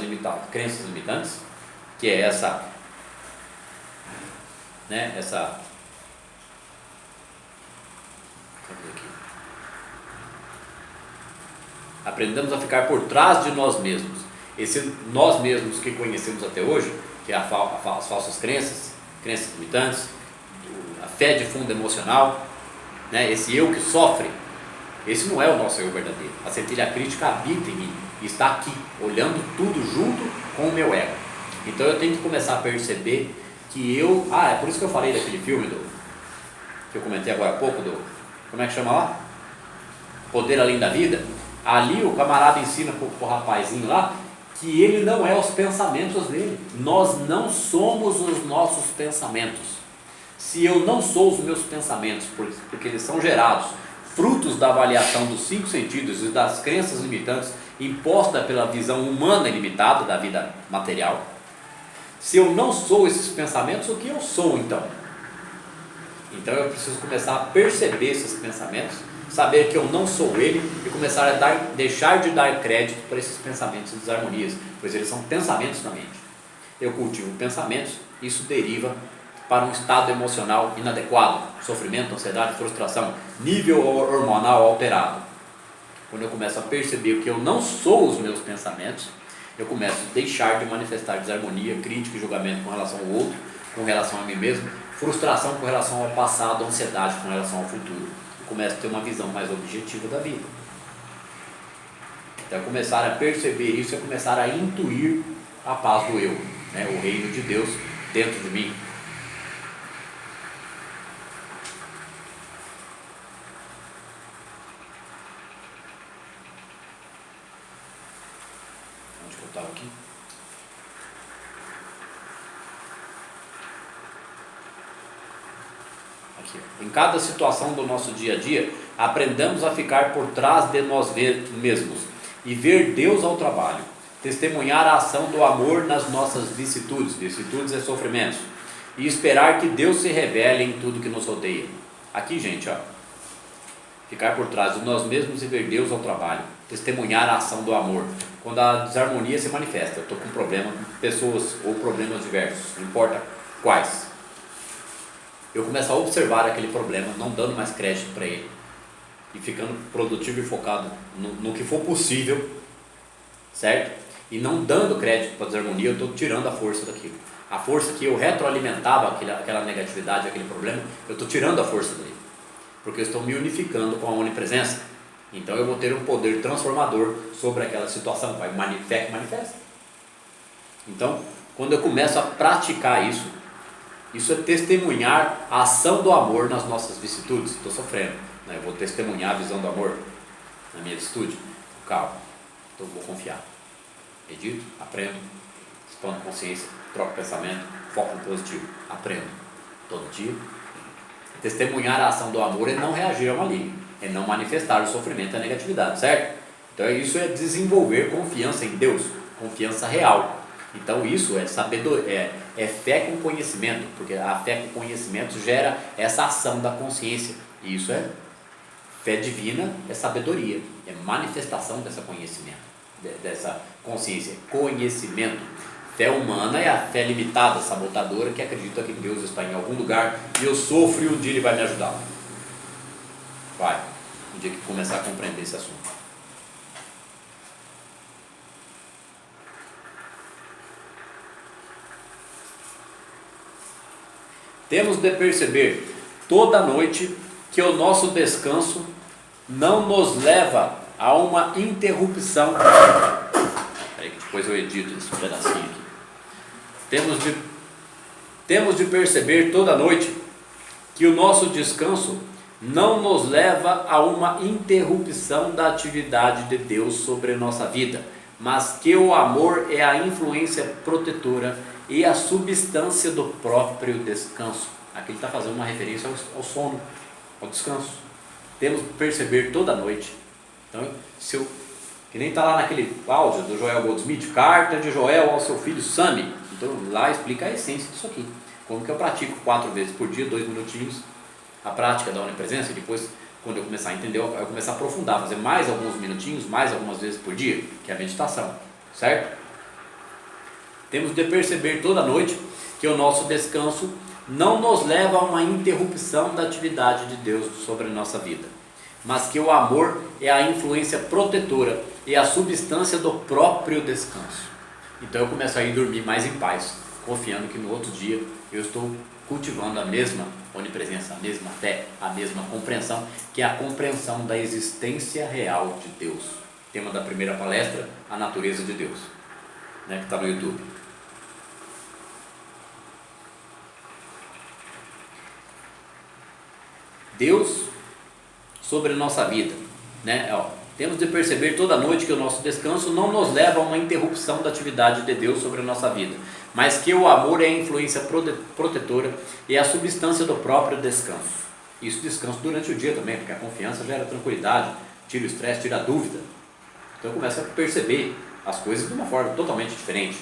crenças limitantes, que é essa aprendemos a ficar por trás de nós mesmos. Esse nós mesmos que conhecemos até hoje, que é as falsas crenças limitantes, a fé de fundo emocional, né? Esse eu que sofre, esse não é o nosso eu verdadeiro. A centelha crítica habita em mim, está aqui, olhando tudo junto com o meu ego. Então eu tenho que começar a perceber que eu... é por isso que eu falei daquele filme que eu comentei agora há pouco, como é que chama lá? Poder Além da Vida. Ali o camarada ensina pro rapazinho lá que ele não é os pensamentos dele. Nós não somos os nossos pensamentos. Se eu não sou os meus pensamentos, porque eles são gerados frutos da avaliação dos 5 sentidos e das crenças limitantes imposta pela visão humana ilimitada da vida material, se eu não sou esses pensamentos, o que eu sou então? Então eu preciso começar a perceber esses pensamentos, saber que eu não sou ele e começar a deixar de dar crédito para esses pensamentos e desarmonias, pois eles são pensamentos na mente. Eu cultivo pensamentos, isso deriva para um estado emocional inadequado, sofrimento, ansiedade, frustração, nível hormonal alterado. Quando eu começo a perceber que eu não sou os meus pensamentos, eu começo a deixar de manifestar desarmonia, crítica e julgamento com relação ao outro, com relação a mim mesmo, frustração com relação ao passado, ansiedade com relação ao futuro. Eu começo a ter uma visão mais objetiva da vida. Então, começar a perceber isso é começar a intuir a paz do eu, né? O reino de Deus dentro de mim. Onde que eu estava aqui? Aqui. Em cada situação do nosso dia a dia, aprendemos a ficar por trás de nós mesmos e ver Deus ao trabalho, testemunhar a ação do amor nas nossas vicissitudes, vicissitudes é sofrimentos, e esperar que Deus se revele em tudo que nos rodeia. Aqui, gente, ficar por trás de nós mesmos e ver Deus ao trabalho, testemunhar a ação do amor. Quando a desarmonia se manifesta, eu estou com um problema com pessoas ou problemas diversos, não importa quais, eu começo a observar aquele problema, não dando mais crédito para ele, e ficando produtivo e focado no que for possível, certo? E não dando crédito para a desarmonia, eu estou tirando a força daquilo. A força que eu retroalimentava aquela negatividade, aquele problema, eu estou tirando a força dele, porque eu estou me unificando com a onipresença. Então eu vou ter um poder transformador sobre aquela situação, vai manifesta. Então, quando eu começo a praticar isso é testemunhar a ação do amor nas nossas vicissitudes. Estou sofrendo, né? Eu vou testemunhar a visão do amor na minha vicissitude. Calma, então vou confiar. Medito, aprendo, expando consciência, troco pensamento, foco no positivo. Aprendo todo dia. Testemunhar a ação do amor é não reagir ao maligno, é não manifestar o sofrimento e a negatividade, certo? Então isso é desenvolver confiança em Deus, confiança real. Então isso é sabedoria, é fé com conhecimento, porque a fé com conhecimento gera essa ação da consciência, e isso é fé divina, é sabedoria, é manifestação dessa conhecimento, dessa consciência, conhecimento. Fé humana é a fé limitada, sabotadora, que acredita que Deus está em algum lugar e eu sofro e um dia Ele vai me ajudar. Vai, um dia que começar a compreender esse assunto. Temos de perceber toda noite que o nosso descanso não nos leva a uma interrupção. Peraí que depois eu edito esse pedacinho aqui. Temos de perceber toda noite que o nosso descanso não nos leva a uma interrupção da atividade de Deus sobre a nossa vida, mas que o amor é a influência protetora e a substância do próprio descanso. Aqui ele está fazendo uma referência ao sono, ao descanso. Temos que perceber toda noite. Então, que nem está lá naquele áudio do Joel Goldsmith, carta de Joel ao seu filho Sami. Então lá explica a essência disso aqui. Como que eu pratico 4 vezes por dia, 2 minutinhos, a prática da onipresença, e depois, quando eu começar a entender, eu começar a aprofundar, fazer mais alguns minutinhos, mais algumas vezes por dia, que é a meditação, certo? Temos de perceber toda noite que o nosso descanso não nos leva a uma interrupção da atividade de Deus sobre a nossa vida, mas que o amor é a influência protetora e a substância do próprio descanso. Então eu começo a ir dormir mais em paz, confiando que no outro dia eu estou cultivando a mesma onipresença, a mesma fé, a mesma compreensão, que é a compreensão da existência real de Deus. Tema da primeira palestra, a natureza de Deus, né, que está no YouTube. Deus sobre a nossa vida, né? Temos de perceber toda noite que o nosso descanso não nos leva a uma interrupção da atividade de Deus sobre a nossa vida, mas que o amor é a influência protetora e a substância do próprio descanso. Isso descanso durante o dia também, porque a confiança gera tranquilidade, tira o estresse, tira a dúvida. Então começa a perceber as coisas de uma forma totalmente diferente.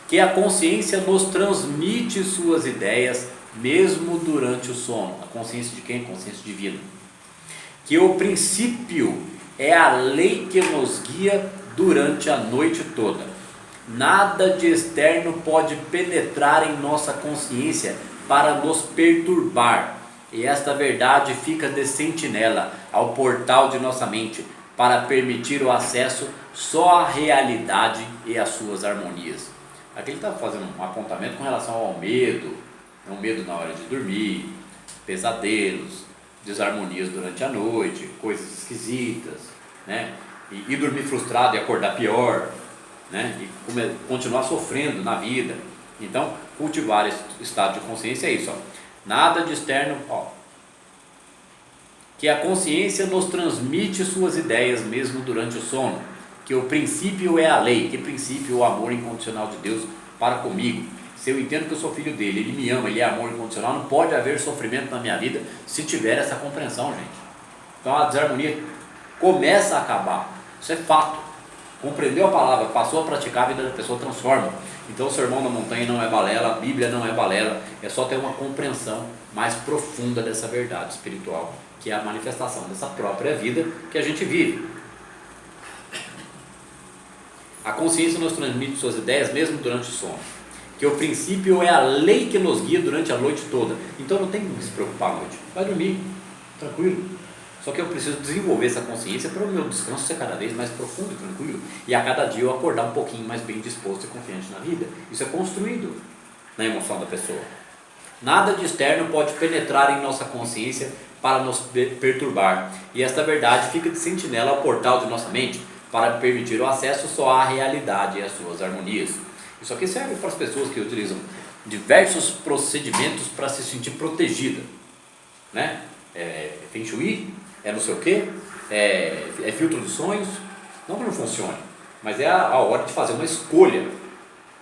Que a consciência nos transmite suas ideias mesmo durante o sono. A consciência de quem? A consciência divina. Que o princípio é a lei que nos guia durante a noite toda. Nada de externo pode penetrar em nossa consciência para nos perturbar, e esta verdade fica de sentinela ao portal de nossa mente para permitir o acesso só à realidade e às suas harmonias. Aqui ele está fazendo um apontamento com relação ao medo, o medo na hora de dormir, pesadelos, desarmonias durante a noite, coisas esquisitas, né? E dormir frustrado e acordar pior, né? E continuar sofrendo na vida. Então, cultivar esse estado de consciência é isso, nada de externo, que a consciência nos transmite suas ideias mesmo durante o sono, que o princípio é a lei, que princípio? O amor incondicional de Deus para comigo. Se eu entendo que eu sou filho dele, ele me ama, ele é amor incondicional, não pode haver sofrimento na minha vida se tiver essa compreensão, gente. Então a desarmonia começa a acabar, isso é fato. Compreendeu a palavra, passou a praticar, a vida da pessoa transforma. Então o sermão da montanha não é balela, a Bíblia não é balela, é só ter uma compreensão mais profunda dessa verdade espiritual, que é a manifestação dessa própria vida que a gente vive. A consciência nos transmite suas ideias mesmo durante o sono, que o princípio é a lei que nos guia durante a noite toda. Então não tem que se preocupar à noite, vai dormir, tranquilo. Só que eu preciso desenvolver essa consciência para o meu descanso ser cada vez mais profundo e tranquilo, e a cada dia eu acordar um pouquinho mais bem disposto e confiante na vida. Isso é construído na emoção da pessoa. Nada de externo pode penetrar em nossa consciência para nos perturbar, e esta verdade fica de sentinela ao portal de nossa mente para permitir o acesso só à realidade e às suas harmonias. Isso aqui serve para as pessoas que utilizam diversos procedimentos para se sentir protegida, né? Feng Shui, não sei o que, é filtro de sonhos. Não que não funcione, mas é a hora de fazer uma escolha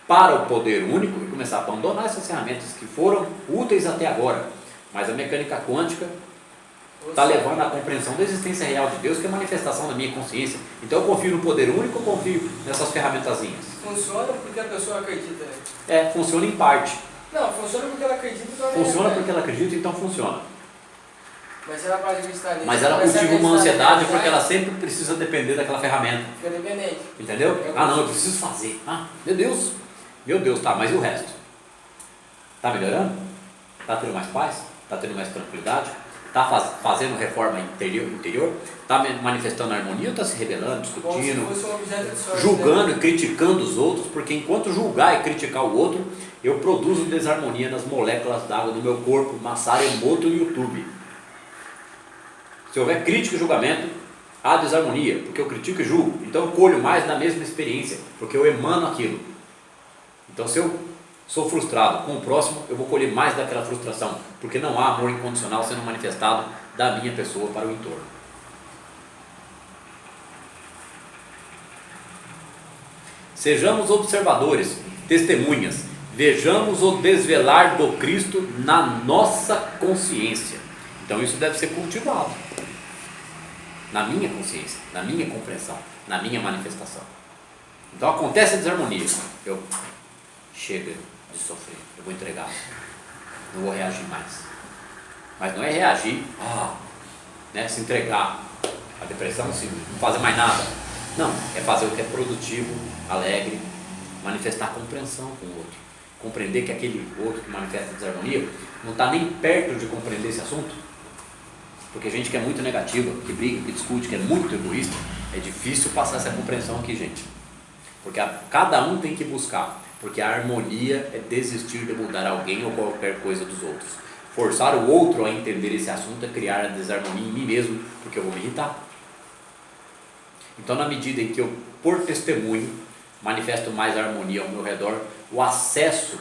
para o poder único e começar a abandonar essas ferramentas que foram úteis até agora. Mas a mecânica quântica está levando à compreensão da existência real de Deus, que é a manifestação da minha consciência. Então eu confio no poder único, eu confio nessas ferramentazinhas. Funciona porque a pessoa acredita. Funciona em parte. Não, funciona porque ela acredita. Então funciona porque ela acredita, então funciona. Mas ela pode acreditar nisso. Mas ela cultiva uma ansiedade porque ela sempre precisa depender daquela ferramenta. Fica dependente. Entendeu? Não, eu preciso fazer. Meu Deus, tá, mas e o resto? Tá melhorando? Tá tendo mais paz? Tá tendo mais tranquilidade? Tá fazendo reforma interior? Tá manifestando harmonia ou tá se rebelando, discutindo, julgando e criticando os outros? Porque enquanto julgar e criticar o outro, eu produzo desarmonia nas moléculas d'água do meu corpo. Masaru Emoto no YouTube. Se houver crítica e julgamento, Há desarmonia, porque eu critico e julgo, então eu colho mais na mesma experiência, porque eu emano aquilo. Então se eu sou frustrado com o próximo, eu vou colher mais daquela frustração, porque não há amor incondicional sendo manifestado da minha pessoa para o entorno. Sejamos observadores, testemunhas, vejamos o desvelar do Cristo na nossa consciência. Então isso deve ser cultivado na minha consciência, na minha compreensão, na minha manifestação. Então acontece a desarmonia, eu chega de sofrer, eu vou entregar, não vou reagir mais. Mas não é reagir, se entregar à depressão, assim, não fazer mais nada. Não, é fazer o que é produtivo, alegre, manifestar compreensão com o outro, compreender que aquele outro que manifesta desarmonia não está nem perto de compreender esse assunto, porque gente que é muito negativa, que briga, que discute, que é muito egoísta, é difícil passar essa compreensão aqui, gente, porque cada um tem que buscar, porque a harmonia é desistir de mudar alguém ou qualquer coisa dos outros. Forçar o outro a entender esse assunto é criar a desarmonia em mim mesmo, porque eu vou me irritar. Então, na medida em que eu, por testemunho, manifesto mais harmonia ao meu redor, o acesso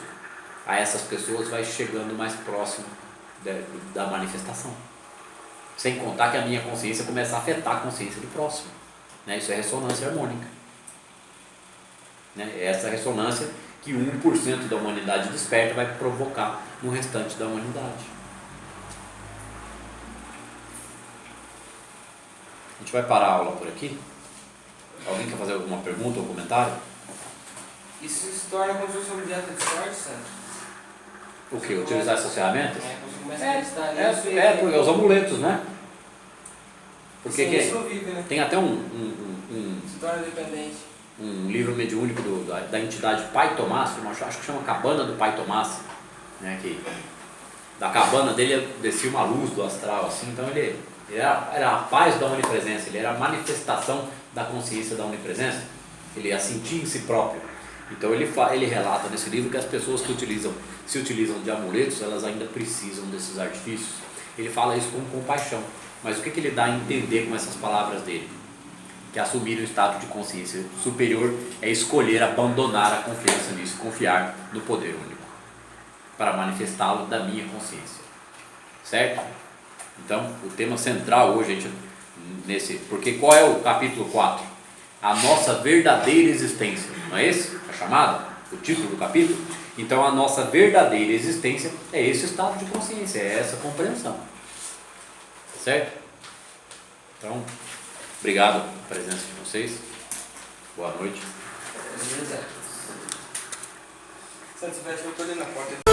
a essas pessoas vai chegando mais próximo da manifestação. Sem contar que a minha consciência começa a afetar a consciência do próximo. Isso é ressonância harmônica. É essa ressonância que 1% da humanidade desperta vai provocar no restante da humanidade. A gente vai parar a aula por aqui. Alguém quer fazer alguma pergunta ou comentário? Isso se torna como se fosse um objeto de sorte, Sandro? O que? Utilizar essas ferramentas? Você começa a acreditar nisso. Porque os amuletos, né? Porque vive, né? tem até se torna dependente. Um livro mediúnico da entidade Pai Tomás, acho que chama Cabana do Pai Tomás, que da cabana dele descia uma luz do astral, assim, então ele era a paz da onipresença, ele era a manifestação da consciência da onipresença, ele a sentia em si próprio. Então ele relata nesse livro que as pessoas que se utilizam de amuletos, elas ainda precisam desses artifícios. Ele fala isso com compaixão, mas o que ele dá a entender com essas palavras dele? Que assumir o estado de consciência superior é escolher abandonar a confiança nisso, confiar no poder único, para manifestá-lo da minha consciência. Certo? Então, o tema central hoje, gente, porque qual é o capítulo 4? A nossa verdadeira existência, não é esse? A chamada? O título do capítulo? Então, a nossa verdadeira existência é esse estado de consciência, é essa compreensão. Certo? Então, obrigado pela presença de vocês. Boa noite. Beleza. Se você tivesse voltado ali na porta.